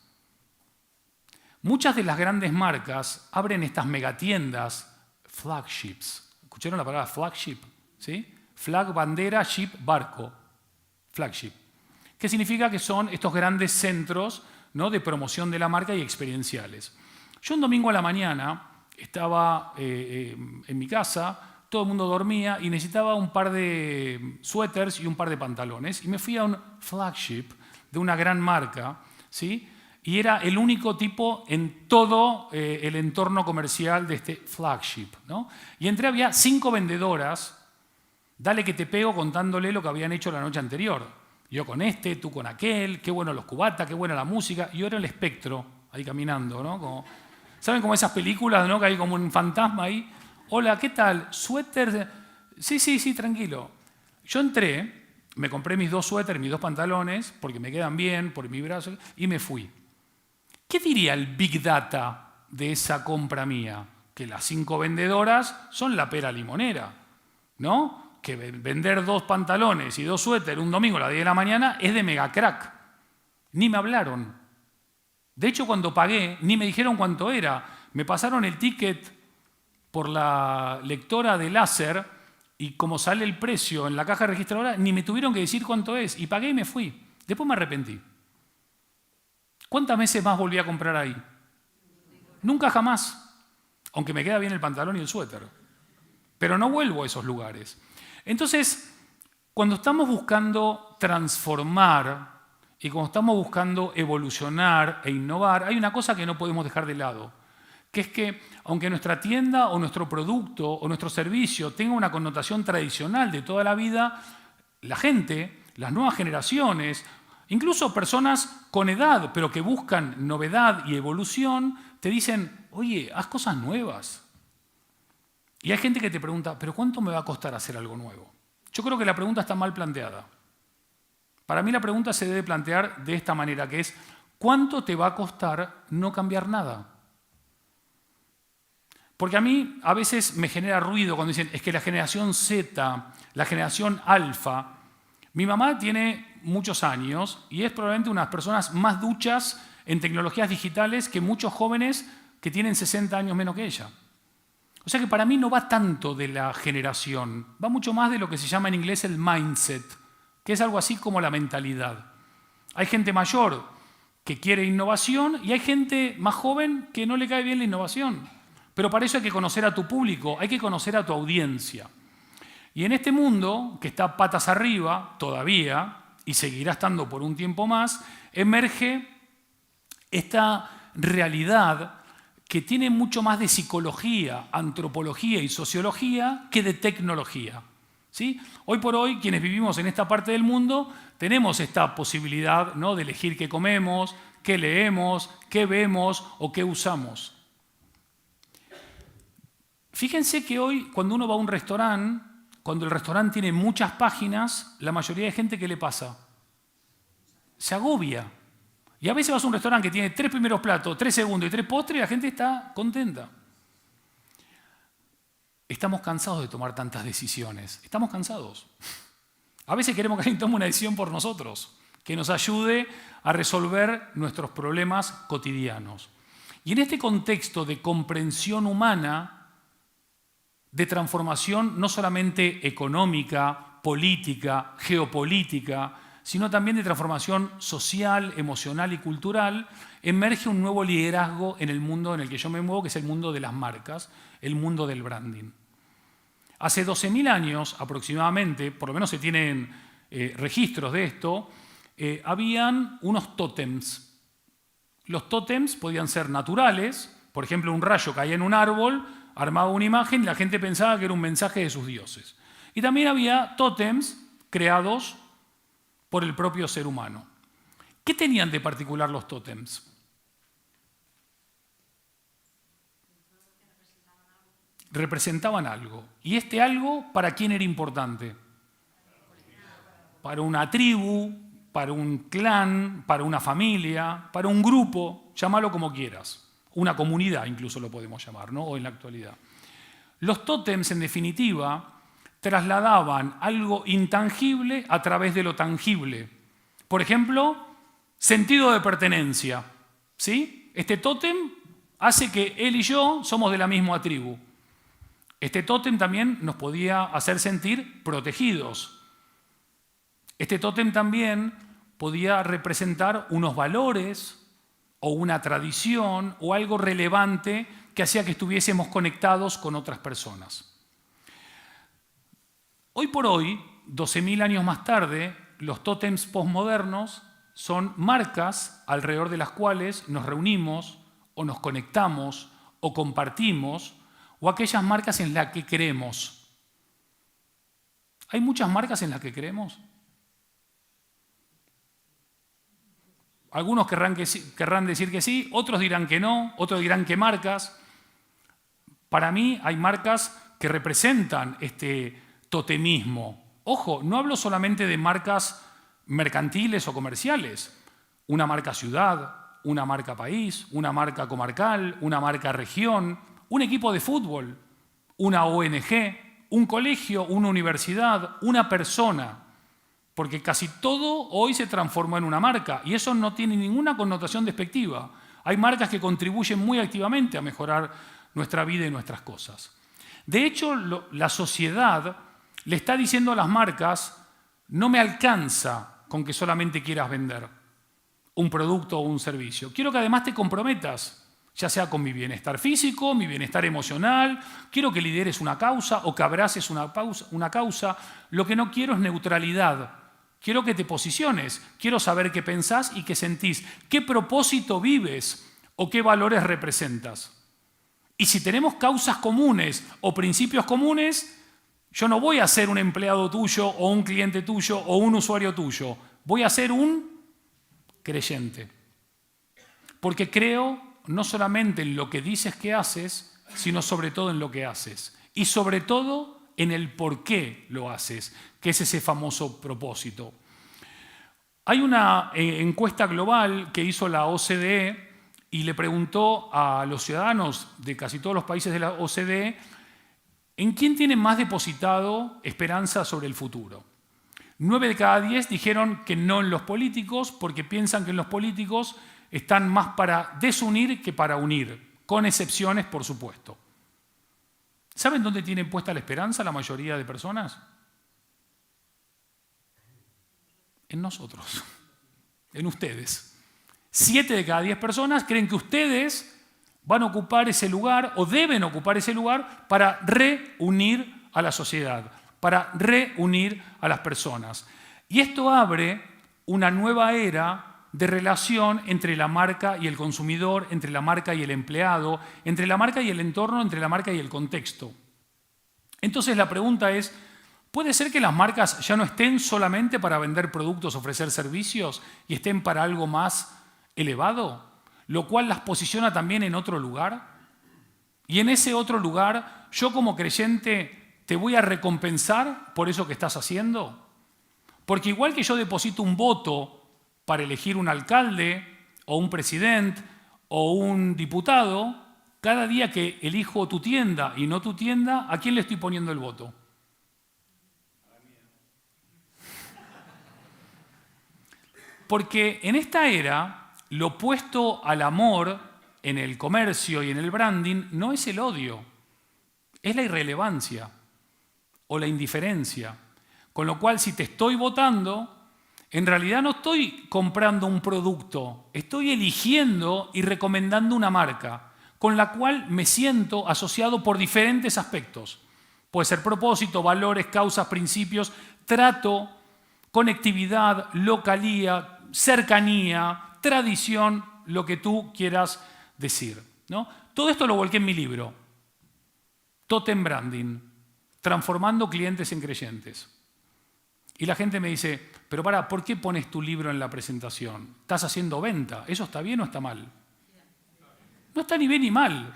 Muchas de las grandes marcas abren estas megatiendas, flagships. ¿Escucharon la palabra flagship? ¿Sí? Flag, bandera, ship, barco. Flagship. ¿Qué significa? Que son estos grandes centros, ¿no?, de promoción de la marca y experienciales. Yo un domingo a la mañana estaba en mi casa, todo el mundo dormía y necesitaba un par de suéteres y un par de pantalones. Y me fui a un flagship de una gran marca, ¿sí? Y era el único tipo en todo el entorno comercial de este flagship, ¿no? Y entré, había 5 vendedoras, dale que te pego, contándole lo que habían hecho la noche anterior. Yo con este, tú con aquel, qué bueno los cubatas, qué buena la música. Y yo era el espectro, ahí caminando, ¿no? Como, ¿saben como esas películas, ¿no?, que hay como un fantasma ahí? Hola, ¿qué tal? ¿Suéter? Sí, tranquilo. Yo entré, me compré mis 2 suéteres, mis 2 pantalones, porque me quedan bien, por mi brazo, y me fui. ¿Qué diría el Big Data de esa compra mía? Que las 5 vendedoras son la pera limonera, ¿no? Que vender 2 pantalones y 2 suéteres un domingo a las 10 de la mañana es de mega crack. Ni me hablaron. De hecho, cuando pagué, ni me dijeron cuánto era. Me pasaron el ticket por la lectora de láser y como sale el precio en la caja registradora, ni me tuvieron que decir cuánto es. Y pagué y me fui. Después me arrepentí. ¿Cuántas veces más volví a comprar ahí? Nunca jamás. Aunque me queda bien el pantalón y el suéter. Pero no vuelvo a esos lugares. Entonces, cuando estamos buscando transformar y cuando estamos buscando evolucionar e innovar, hay una cosa que no podemos dejar de lado, que es que aunque nuestra tienda o nuestro producto o nuestro servicio tenga una connotación tradicional de toda la vida, la gente, las nuevas generaciones, incluso personas con edad pero que buscan novedad y evolución, te dicen, oye, haz cosas nuevas. Y hay gente que te pregunta, ¿pero cuánto me va a costar hacer algo nuevo? Yo creo que la pregunta está mal planteada. Para mí la pregunta se debe plantear de esta manera, que es, ¿cuánto te va a costar no cambiar nada? Porque a mí a veces me genera ruido cuando dicen, es que la generación Z, la generación alfa, mi mamá tiene muchos años y es probablemente una de las personas más duchas en tecnologías digitales que muchos jóvenes que tienen 60 años menos que ella. O sea que para mí no va tanto de la generación, va mucho más de lo que se llama en inglés el mindset, que es algo así como la mentalidad. Hay gente mayor que quiere innovación y hay gente más joven que no le cae bien la innovación. Pero para eso hay que conocer a tu público, hay que conocer a tu audiencia. Y en este mundo, que está patas arriba todavía, y seguirá estando por un tiempo más, emerge esta realidad que tiene mucho más de psicología, antropología y sociología que de tecnología. ¿Sí? Hoy por hoy, quienes vivimos en esta parte del mundo, tenemos esta posibilidad, ¿no?, de elegir qué comemos, qué leemos, qué vemos o qué usamos. Fíjense que hoy, cuando uno va a un restaurante, cuando el restaurante tiene muchas páginas, la mayoría de gente, ¿qué le pasa? Se agobia. Y a veces vas a un restaurante que tiene 3 primeros platos, 3 segundos y 3 postres y la gente está contenta. Estamos cansados de tomar tantas decisiones. Estamos cansados. A veces queremos que alguien tome una decisión por nosotros, que nos ayude a resolver nuestros problemas cotidianos. Y en este contexto de comprensión humana, de transformación no solamente económica, política, geopolítica, sino también de transformación social, emocional y cultural, emerge un nuevo liderazgo en el mundo en el que yo me muevo, que es el mundo de las marcas, el mundo del branding. Hace 12.000 años aproximadamente, por lo menos se tienen registros de esto, habían unos tótems. Los tótems podían ser naturales, por ejemplo, un rayo caía en un árbol, armaba una imagen y la gente pensaba que era un mensaje de sus dioses. Y también había tótems creados por el propio ser humano. ¿Qué tenían de particular los tótems? Representaban algo. ¿Y este algo para quién era importante? Para una tribu, para un clan, para una familia, para un grupo, llámalo como quieras. Una comunidad incluso lo podemos llamar, ¿no? O en la actualidad. Los tótems, en definitiva, trasladaban algo intangible a través de lo tangible. Por ejemplo, sentido de pertenencia. ¿Sí? Este tótem hace que él y yo somos de la misma tribu. Este tótem también nos podía hacer sentir protegidos. Este tótem también podía representar unos valores o una tradición o algo relevante que hacía que estuviésemos conectados con otras personas. Hoy por hoy, 12.000 años más tarde, los tótems postmodernos son marcas alrededor de las cuales nos reunimos o nos conectamos o compartimos, o aquellas marcas en las que creemos. ¿Hay muchas marcas en las que creemos? Algunos querrán decir que sí, otros dirán que no, otros dirán que marcas. Para mí hay marcas que representan este totemismo. Ojo, no hablo solamente de marcas mercantiles o comerciales. Una marca ciudad, una marca país, una marca comarcal, una marca región, un equipo de fútbol, una ONG, un colegio, una universidad, una persona. Porque casi todo hoy se transformó en una marca y eso no tiene ninguna connotación despectiva. Hay marcas que contribuyen muy activamente a mejorar nuestra vida y nuestras cosas. De hecho, la sociedad le está diciendo a las marcas, no me alcanza con que solamente quieras vender un producto o un servicio. Quiero que además te comprometas, ya sea con mi bienestar físico, mi bienestar emocional, quiero que lideres una causa o que abraces una causa. Lo que no quiero es neutralidad. Quiero que te posiciones, quiero saber qué pensás y qué sentís, qué propósito vives o qué valores representas. Y si tenemos causas comunes o principios comunes, yo no voy a ser un empleado tuyo o un cliente tuyo o un usuario tuyo. Voy a ser un creyente. Porque creo no solamente en lo que dices que haces, sino sobre todo en lo que haces. Y sobre todo en el por qué lo haces, que es ese famoso propósito. Hay una encuesta global que hizo la OCDE y le preguntó a los ciudadanos de casi todos los países de la OCDE en quién tienen más depositado esperanza sobre el futuro. 9 de cada 10 dijeron que no en los políticos porque piensan que en los políticos están más para desunir que para unir, con excepciones, por supuesto. ¿Saben dónde tienen puesta la esperanza la mayoría de personas? En nosotros, en ustedes. 7 de cada 10 personas creen que ustedes van a ocupar ese lugar o deben ocupar ese lugar para reunir a la sociedad, para reunir a las personas. Y esto abre una nueva era de relación entre la marca y el consumidor, entre la marca y el empleado, entre la marca y el entorno, entre la marca y el contexto. Entonces la pregunta es, ¿puede ser que las marcas ya no estén solamente para vender productos, ofrecer servicios y estén para algo más elevado? Lo cual las posiciona también en otro lugar. Y en ese otro lugar, yo como creyente te voy a recompensar por eso que estás haciendo. Porque igual que yo deposito un voto para elegir un alcalde o un presidente o un diputado, cada día que elijo tu tienda y no tu tienda, ¿a quién le estoy poniendo el voto? Porque en esta era, lo opuesto al amor en el comercio y en el branding no es el odio, es la irrelevancia o la indiferencia. Con lo cual, si te estoy votando, en realidad no estoy comprando un producto, estoy eligiendo y recomendando una marca con la cual me siento asociado por diferentes aspectos. Puede ser propósito, valores, causas, principios, trato, conectividad, localía, cercanía, tradición, lo que tú quieras decir, ¿no? Todo esto lo volqué en mi libro, Totem Branding, transformando clientes en creyentes. Y la gente me dice, pero para, ¿por qué pones tu libro en la presentación? ¿Estás haciendo venta? ¿Eso está bien o está mal? No está ni bien ni mal.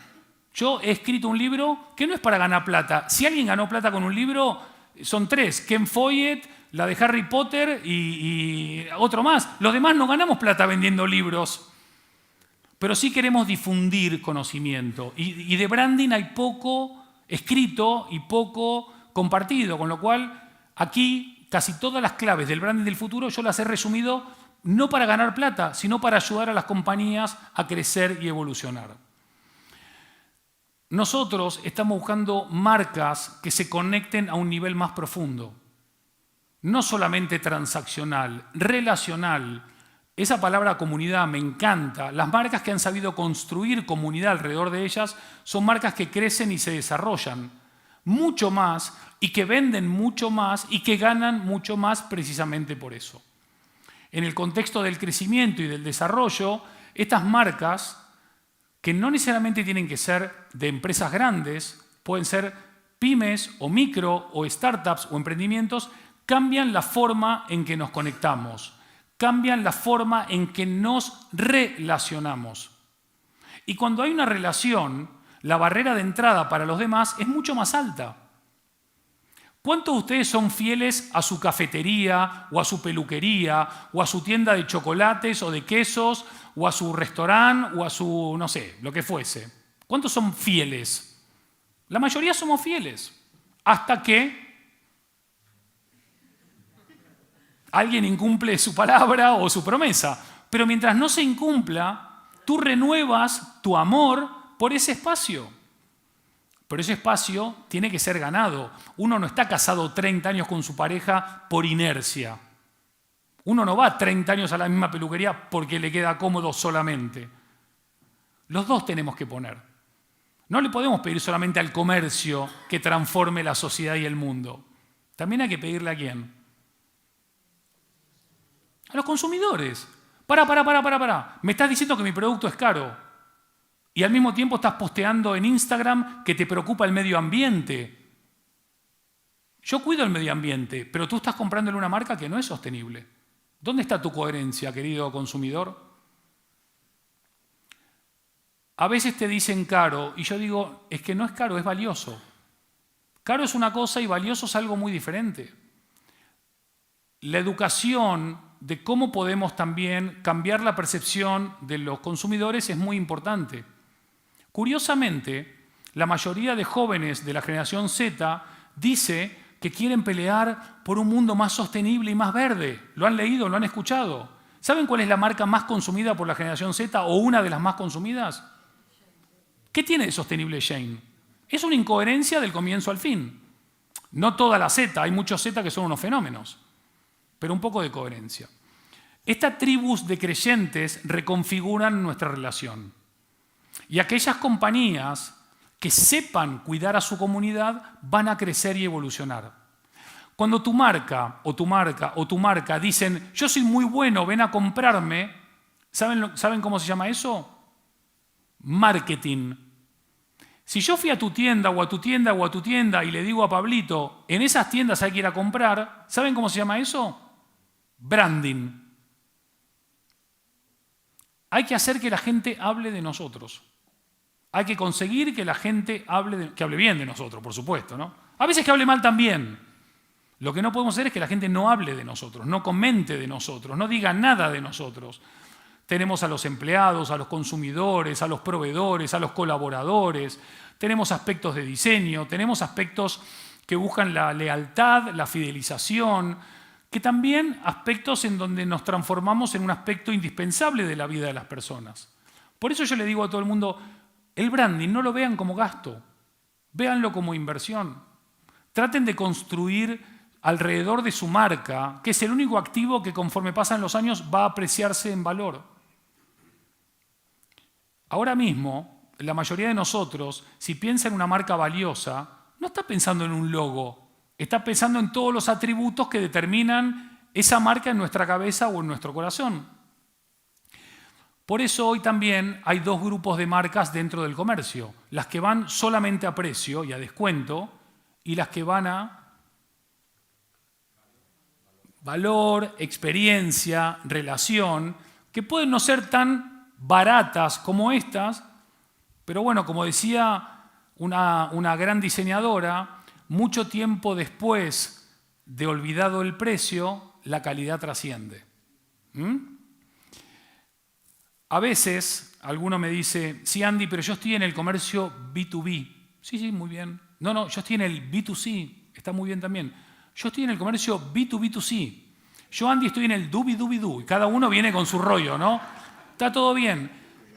Yo he escrito un libro que no es para ganar plata. Si alguien ganó plata con un libro, son 3. Ken Follett, la de Harry Potter y otro más. Los demás no ganamos plata vendiendo libros. Pero sí queremos difundir conocimiento. Y de branding hay poco escrito y poco compartido. Con lo cual, aquí casi todas las claves del branding del futuro yo las he resumido no para ganar plata, sino para ayudar a las compañías a crecer y evolucionar. Nosotros estamos buscando marcas que se conecten a un nivel más profundo. No solamente transaccional, relacional. Esa palabra comunidad me encanta. Las marcas que han sabido construir comunidad alrededor de ellas son marcas que crecen y se desarrollan mucho más y que venden mucho más y que ganan mucho más precisamente por eso. En el contexto del crecimiento y del desarrollo, estas marcas, que no necesariamente tienen que ser de empresas grandes, pueden ser pymes o micro o startups o emprendimientos, cambian la forma en que nos conectamos, cambian la forma en que nos relacionamos. Y cuando hay una relación, la barrera de entrada para los demás es mucho más alta. ¿Cuántos de ustedes son fieles a su cafetería o a su peluquería o a su tienda de chocolates o de quesos o a su restaurante o a su, no sé, lo que fuese? ¿Cuántos son fieles? La mayoría somos fieles. Hasta que alguien incumple su palabra o su promesa. Pero mientras no se incumpla, tú renuevas tu amor por ese espacio. Pero ese espacio tiene que ser ganado. Uno no está casado 30 años con su pareja por inercia. Uno no va 30 años a la misma peluquería porque le queda cómodo solamente. Los dos tenemos que poner. No le podemos pedir solamente al comercio que transforme la sociedad y el mundo. También hay que pedirle ¿a quién? A los consumidores. Para. Me estás diciendo que mi producto es caro. Y al mismo tiempo estás posteando en Instagram que te preocupa el medio ambiente. Yo cuido el medio ambiente, pero tú estás comprándole una marca que no es sostenible. ¿Dónde está tu coherencia, querido consumidor? A veces te dicen caro y yo digo, es que no es caro, es valioso. Caro es una cosa y valioso es algo muy diferente. La educación de cómo podemos también cambiar la percepción de los consumidores es muy importante. Curiosamente, la mayoría de jóvenes de la generación Z dice que quieren pelear por un mundo más sostenible y más verde. ¿Lo han leído? ¿Lo han escuchado? ¿Saben cuál es la marca más consumida por la generación Z o una de las más consumidas? ¿Qué tiene de sostenible Shane? Es una incoherencia del comienzo al fin. No toda la Z, hay muchos Z que son unos fenómenos, pero un poco de coherencia. Estas tribus de creyentes reconfiguran nuestra relación. Y aquellas compañías que sepan cuidar a su comunidad van a crecer y evolucionar. Cuando tu marca dicen, yo soy muy bueno, ven a comprarme, ¿saben cómo se llama eso? Marketing. Si yo fui a tu tienda o a tu tienda o a tu tienda y le digo a Pablito, en esas tiendas hay que ir a comprar, ¿saben cómo se llama eso? Branding. Hay que hacer que la gente hable de nosotros. Hay que conseguir que la gente que hable bien de nosotros, por supuesto, ¿no? A veces que hable mal también. Lo que no podemos hacer es que la gente no hable de nosotros, no comente de nosotros, no diga nada de nosotros. Tenemos a los empleados, a los consumidores, a los proveedores, a los colaboradores. Tenemos aspectos de diseño, tenemos aspectos que buscan la lealtad, la fidelización, que también aspectos en donde nos transformamos en un aspecto indispensable de la vida de las personas. Por eso yo le digo a todo el mundo, el branding no lo vean como gasto, véanlo como inversión. Traten de construir alrededor de su marca, que es el único activo que conforme pasan los años va a apreciarse en valor. Ahora mismo, la mayoría de nosotros, si piensa en una marca valiosa, no está pensando en un logo, está pensando en todos los atributos que determinan esa marca en nuestra cabeza o en nuestro corazón. Por eso hoy también hay dos grupos de marcas dentro del comercio, las que van solamente a precio y a descuento y las que van a valor, experiencia, relación, que pueden no ser tan baratas como estas, pero bueno, como decía una gran diseñadora, mucho tiempo después de olvidado el precio, la calidad trasciende. A veces, alguno me dice, sí, Andy, pero yo estoy en el comercio B2B. Sí, muy bien. No, yo estoy en el B2C. Está muy bien también. Yo estoy en el comercio B2B2C. Yo, Andy, estoy en el do-be-do-be-do. Y cada uno viene con su rollo, ¿no? Está todo bien.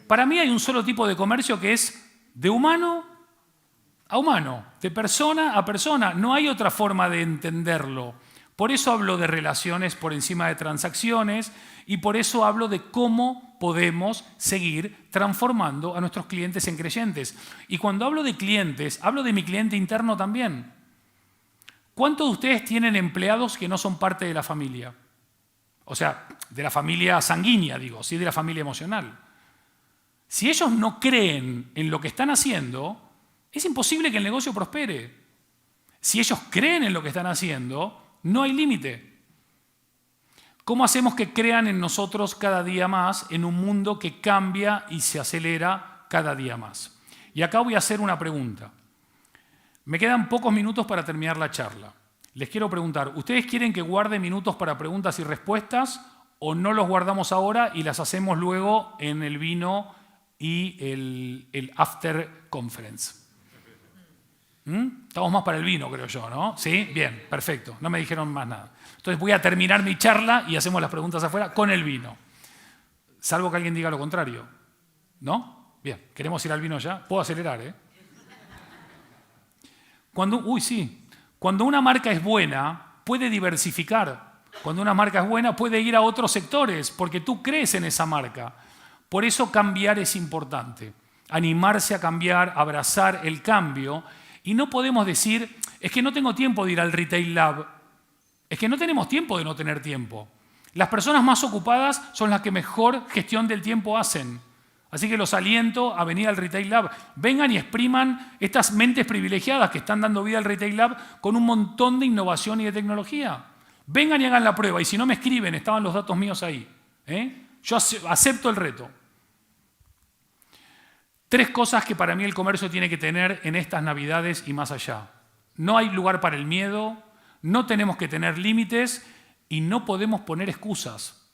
Para mí hay un solo tipo de comercio que es de humano a humano, de persona a persona. No hay otra forma de entenderlo. Por eso hablo de relaciones por encima de transacciones y por eso hablo de cómo podemos seguir transformando a nuestros clientes en creyentes. Y cuando hablo de clientes, hablo de mi cliente interno también. ¿Cuántos de ustedes tienen empleados que no son parte de la familia? O sea, de la familia sanguínea, digo, sí, de la familia emocional. Si ellos no creen en lo que están haciendo, es imposible que el negocio prospere. Si ellos creen en lo que están haciendo, no hay límite. ¿Cómo hacemos que crean en nosotros cada día más en un mundo que cambia y se acelera cada día más? Y acá voy a hacer una pregunta. Me quedan pocos minutos para terminar la charla. Les quiero preguntar, ¿ustedes quieren que guarde minutos para preguntas y respuestas o no los guardamos ahora y las hacemos luego en el vino y el after conference? Estamos más para el vino, creo yo, ¿no? ¿Sí? Bien, perfecto. No me dijeron más nada. Entonces voy a terminar mi charla y hacemos las preguntas afuera con el vino. Salvo que alguien diga lo contrario. ¿No? Bien, ¿queremos ir al vino ya? Puedo acelerar, ¿eh? Cuando una marca es buena, puede diversificar. Cuando una marca es buena, puede ir a otros sectores, porque tú crees en esa marca. Por eso cambiar es importante. Animarse a cambiar, abrazar el cambio. Y no podemos decir, es que no tengo tiempo de ir al Retail Lab. Es que no tenemos tiempo de no tener tiempo. Las personas más ocupadas son las que mejor gestión del tiempo hacen. Así que los aliento a venir al Retail Lab. Vengan y expriman estas mentes privilegiadas que están dando vida al Retail Lab con un montón de innovación y de tecnología. Vengan y hagan la prueba. Y si no me escriben, estaban los datos míos ahí. Yo acepto el reto. 3 cosas que para mí el comercio tiene que tener en estas Navidades y más allá. No hay lugar para el miedo, no tenemos que tener límites y no podemos poner excusas.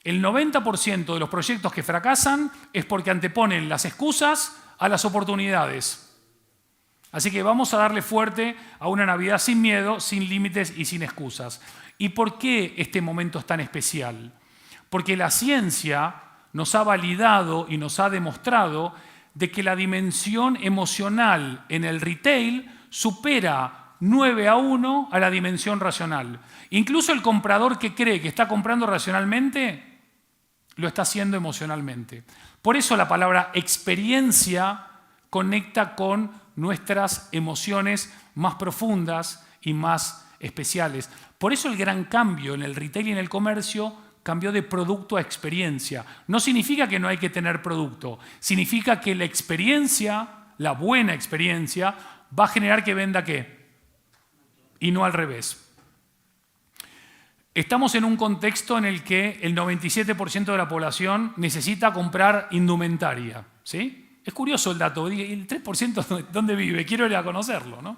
El 90% de los proyectos que fracasan es porque anteponen las excusas a las oportunidades. Así que vamos a darle fuerte a una Navidad sin miedo, sin límites y sin excusas. ¿Y por qué este momento es tan especial? Porque la ciencia nos ha validado y nos ha demostrado de que la dimensión emocional en el retail supera 9-1 a la dimensión racional. Incluso el comprador que cree que está comprando racionalmente, lo está haciendo emocionalmente. Por eso la palabra experiencia conecta con nuestras emociones más profundas y más especiales. Por eso el gran cambio en el retail y en el comercio cambió de producto a experiencia. No significa que no hay que tener producto, significa que la experiencia, la buena experiencia, va a generar que venda ¿qué? Y no al revés. Estamos en un contexto en el que el 97% de la población necesita comprar indumentaria, ¿sí? Es curioso el dato, el 3% ¿dónde vive? Quiero ir a conocerlo, ¿no?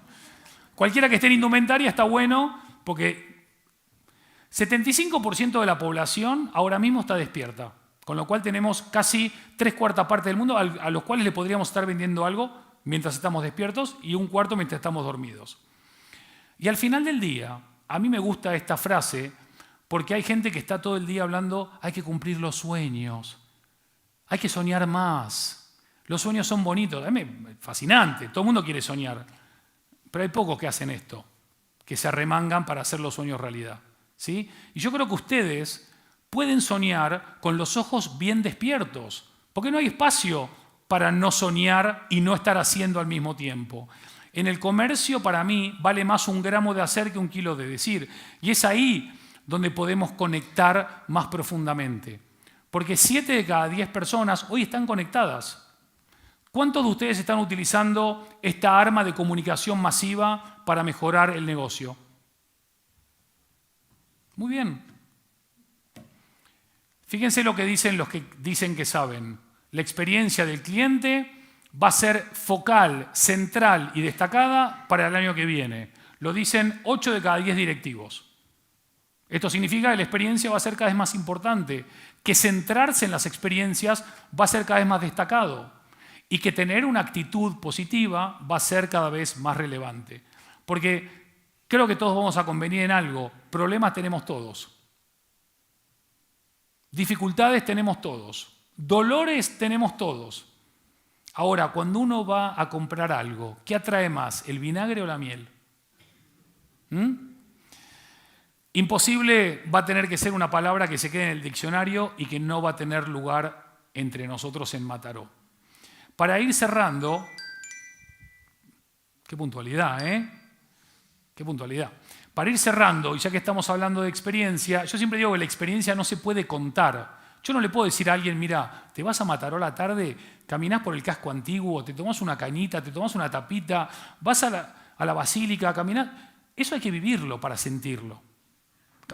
Cualquiera que esté en indumentaria está bueno porque 75% de la población ahora mismo está despierta, con lo cual tenemos casi 3/4 parte del mundo a los cuales le podríamos estar vendiendo algo mientras estamos despiertos y 1/4 mientras estamos dormidos. Y al final del día, a mí me gusta esta frase porque hay gente que está todo el día hablando, hay que cumplir los sueños, hay que soñar más, los sueños son bonitos, a mí, fascinante, todo el mundo quiere soñar, pero hay pocos que hacen esto, que se arremangan para hacer los sueños realidad. ¿Sí? Y yo creo que ustedes pueden soñar con los ojos bien despiertos, porque no hay espacio para no soñar y no estar haciendo al mismo tiempo. En el comercio, para mí, vale más un gramo de hacer que un kilo de decir. Y es ahí donde podemos conectar más profundamente. Porque 7 de cada 10 personas hoy están conectadas. ¿Cuántos de ustedes están utilizando esta arma de comunicación masiva para mejorar el negocio? Muy bien. Fíjense lo que dicen los que dicen que saben. La experiencia del cliente va a ser focal, central y destacada para el año que viene. Lo dicen 8 de cada 10 directivos. Esto significa que la experiencia va a ser cada vez más importante, que centrarse en las experiencias va a ser cada vez más destacado y que tener una actitud positiva va a ser cada vez más relevante. Porque creo que todos vamos a convenir en algo, problemas tenemos todos, dificultades tenemos todos, dolores tenemos todos. Ahora, cuando uno va a comprar algo, ¿qué atrae más, el vinagre o la miel? Imposible va a tener que ser una palabra que se quede en el diccionario y que no va a tener lugar entre nosotros en Mataró. Para ir cerrando, qué puntualidad, ¿eh? Qué puntualidad. Para ir cerrando, y ya que estamos hablando de experiencia, yo siempre digo que la experiencia no se puede contar. Yo no le puedo decir a alguien, mira, te vas a Mataró a la tarde, caminás por el casco antiguo, te tomás una cañita, te tomás una tapita, vas a la basílica, caminás. Eso hay que vivirlo para sentirlo.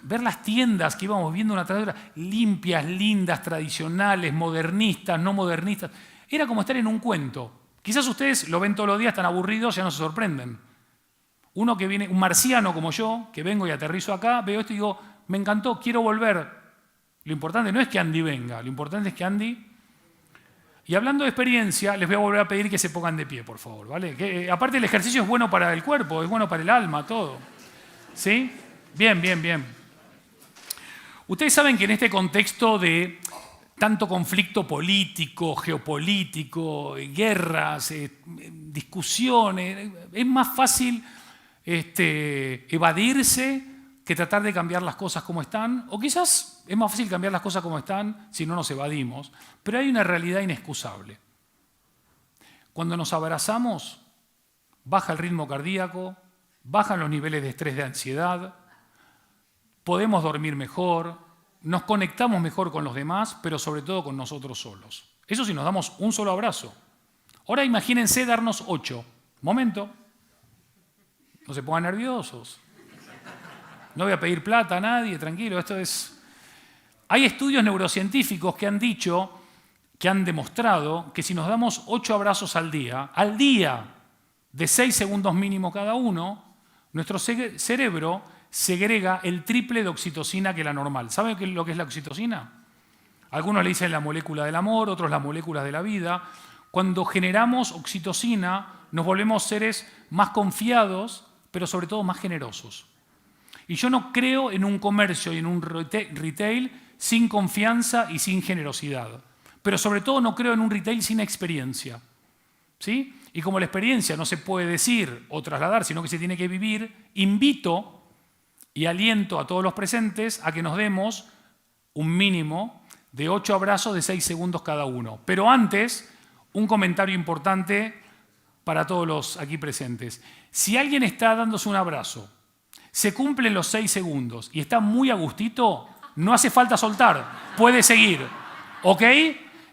Ver las tiendas que íbamos viendo una tras otra, limpias, lindas, tradicionales, modernistas, no modernistas. Era como estar en un cuento. Quizás ustedes lo ven todos los días, están aburridos, ya no se sorprenden. Uno que viene, un marciano como yo, que vengo y aterrizo acá, veo esto y digo, me encantó, quiero volver. Lo importante no es que Andy venga, lo importante es que Andy... Y hablando de experiencia, les voy a volver a pedir que se pongan de pie, por favor, ¿vale? Que, aparte el ejercicio es bueno para el cuerpo, es bueno para el alma, todo. ¿Sí? Bien, bien, bien. Ustedes saben que en este contexto de tanto conflicto político, geopolítico, guerras, discusiones, es más fácil evadirse que tratar de cambiar las cosas como están, o quizás es más fácil cambiar las cosas como están si no nos evadimos, pero hay una realidad inexcusable. Cuando nos abrazamos, baja el ritmo cardíaco, bajan los niveles de estrés, de ansiedad, podemos dormir mejor, nos conectamos mejor con los demás, pero sobre todo con nosotros solos. Eso si nos damos un solo abrazo. Ahora imagínense darnos 8. Momento. No se pongan nerviosos. No voy a pedir plata a nadie, tranquilo, esto es... Hay estudios neurocientíficos que han dicho, que han demostrado que si nos damos 8 abrazos al día, de 6 segundos mínimo cada uno, nuestro cerebro segrega el triple de oxitocina que la normal. ¿Saben lo que es la oxitocina? Algunos le dicen la molécula del amor, otros la molécula de la vida. Cuando generamos oxitocina, nos volvemos seres más confiados, pero sobre todo más generosos. Y yo no creo en un comercio y en un retail sin confianza y sin generosidad. Pero sobre todo no creo en un retail sin experiencia. ¿Sí? Y como la experiencia no se puede decir o trasladar, sino que se tiene que vivir, invito y aliento a todos los presentes a que nos demos un mínimo de 8 abrazos de 6 segundos cada uno. Pero antes, un comentario importante para todos los aquí presentes. Si alguien está dándose un abrazo, se cumplen los 6 segundos y está muy a gustito, no hace falta soltar, puede seguir. ¿Ok?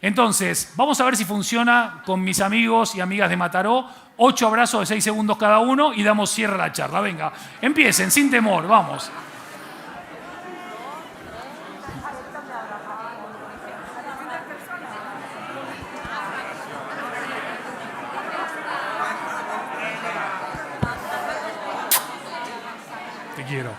Entonces, vamos a ver si funciona con mis amigos y amigas de Mataró. 8 abrazos de 6 segundos cada uno y damos cierre a la charla. Venga, empiecen, sin temor, vamos. Te quiero.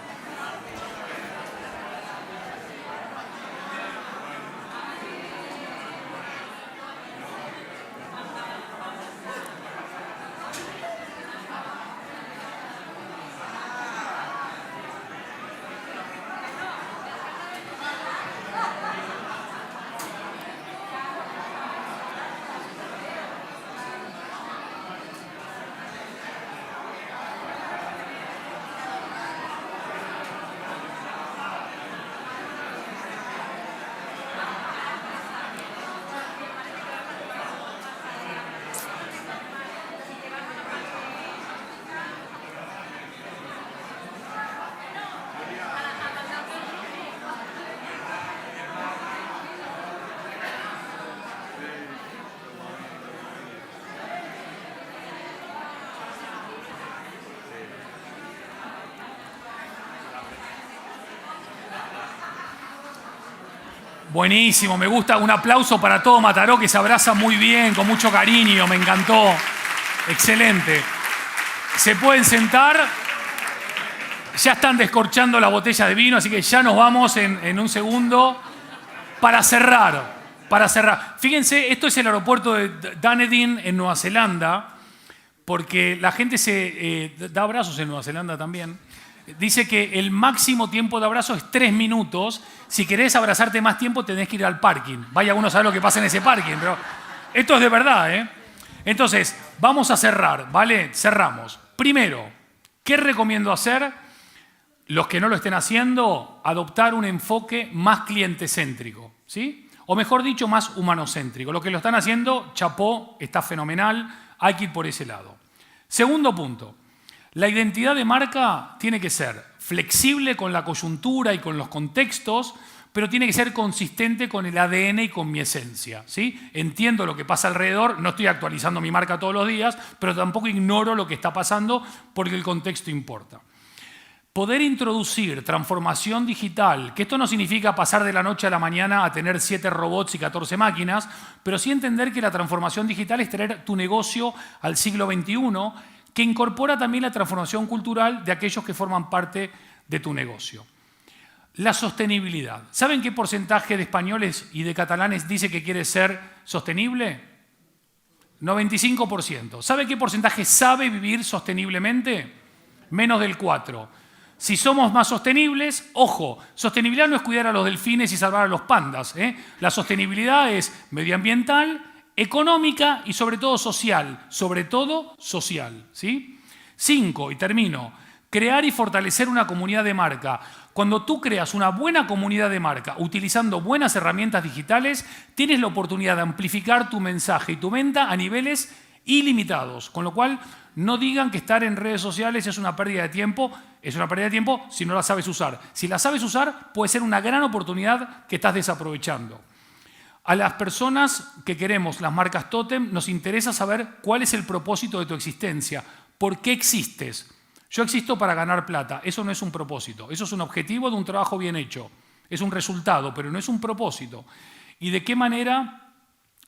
Buenísimo, me gusta. Un aplauso para todo Mataró, que se abraza muy bien, con mucho cariño, me encantó. Excelente. Se pueden sentar. Ya están descorchando la botella de vino, así que ya nos vamos en un segundo. Para cerrar. Fíjense, esto es el aeropuerto de Dunedin en Nueva Zelanda, porque la gente se da abrazos en Nueva Zelanda también. Dice que el máximo tiempo de abrazo es 3 minutos. Si querés abrazarte más tiempo, tenés que ir al parking. Vaya uno a saber lo que pasa en ese parking, pero esto es de verdad, ¿eh? Entonces, vamos a cerrar, ¿vale? Cerramos. Primero, ¿qué recomiendo hacer? Los que no lo estén haciendo, adoptar un enfoque más clientecéntrico, ¿sí? O mejor dicho, más humanocéntrico. Los que lo están haciendo, chapó, está fenomenal, hay que ir por ese lado. Segundo punto. La identidad de marca tiene que ser flexible con la coyuntura y con los contextos, pero tiene que ser consistente con el ADN y con mi esencia, ¿sí? Entiendo lo que pasa alrededor, no estoy actualizando mi marca todos los días, pero tampoco ignoro lo que está pasando porque el contexto importa. Poder introducir transformación digital, que esto no significa pasar de la noche a la mañana a tener 7 robots y 14 máquinas, pero sí entender que la transformación digital es traer tu negocio al siglo XXI, que incorpora también la transformación cultural de aquellos que forman parte de tu negocio. La sostenibilidad. ¿Saben qué porcentaje de españoles y de catalanes dice que quiere ser sostenible? 95%. ¿Sabe qué porcentaje sabe vivir sosteniblemente? Menos del 4%. Si somos más sostenibles, ojo, sostenibilidad no es cuidar a los delfines y salvar a los pandas, ¿eh? La sostenibilidad es medioambiental, económica y sobre todo social, ¿sí? 5, y termino, crear y fortalecer una comunidad de marca. Cuando tú creas una buena comunidad de marca utilizando buenas herramientas digitales, tienes la oportunidad de amplificar tu mensaje y tu venta a niveles ilimitados, con lo cual no digan que estar en redes sociales es una pérdida de tiempo. Es una pérdida de tiempo si no la sabes usar. Si la sabes usar, puede ser una gran oportunidad que estás desaprovechando. A las personas que queremos las marcas tótem nos interesa saber cuál es el propósito de tu existencia. ¿Por qué existes? Yo existo para ganar plata. Eso no es un propósito. Eso es un objetivo de un trabajo bien hecho. Es un resultado, pero no es un propósito. ¿Y de qué manera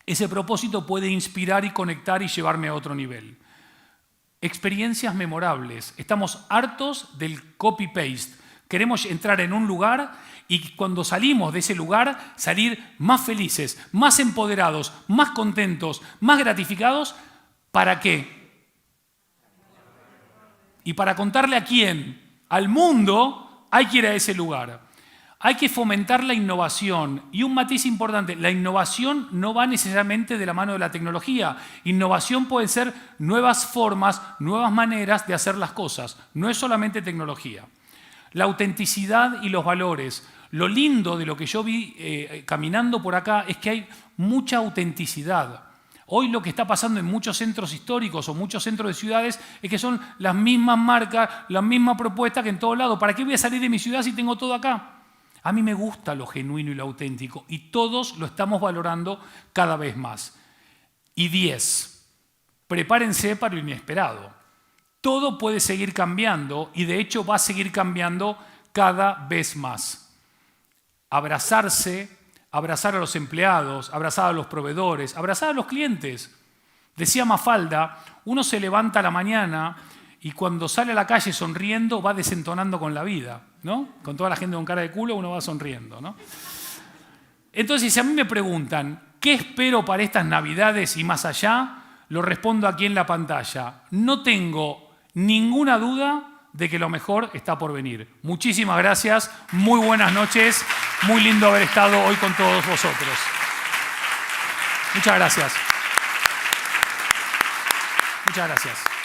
ese propósito puede inspirar y conectar y llevarme a otro nivel? Experiencias memorables. Estamos hartos del copy-paste. Queremos entrar en un lugar y cuando salimos de ese lugar, salir más felices, más empoderados, más contentos, más gratificados. ¿Para qué? Y para contarle a quién, al mundo, hay que ir a ese lugar. Hay que fomentar la innovación. Y un matiz importante, la innovación no va necesariamente de la mano de la tecnología. Innovación puede ser nuevas formas, nuevas maneras de hacer las cosas. No es solamente tecnología. La autenticidad y los valores. Lo lindo de lo que yo vi caminando por acá es que hay mucha autenticidad. Hoy lo que está pasando en muchos centros históricos o muchos centros de ciudades es que son las mismas marcas, la misma propuesta que en todo lado. ¿Para qué voy a salir de mi ciudad si tengo todo acá? A mí me gusta lo genuino y lo auténtico y todos lo estamos valorando cada vez más. Y 10, prepárense para lo inesperado. Todo puede seguir cambiando y de hecho va a seguir cambiando cada vez más. Abrazarse, abrazar a los empleados, abrazar a los proveedores, abrazar a los clientes. Decía Mafalda, uno se levanta a la mañana y cuando sale a la calle sonriendo va desentonando con la vida, ¿no? Con toda la gente con cara de culo uno va sonriendo, ¿no? Entonces, si a mí me preguntan, ¿qué espero para estas Navidades y más allá? Lo respondo aquí en la pantalla. No tengo ninguna duda de que lo mejor está por venir. Muchísimas gracias, muy buenas noches, muy lindo haber estado hoy con todos vosotros. Muchas gracias. Muchas gracias.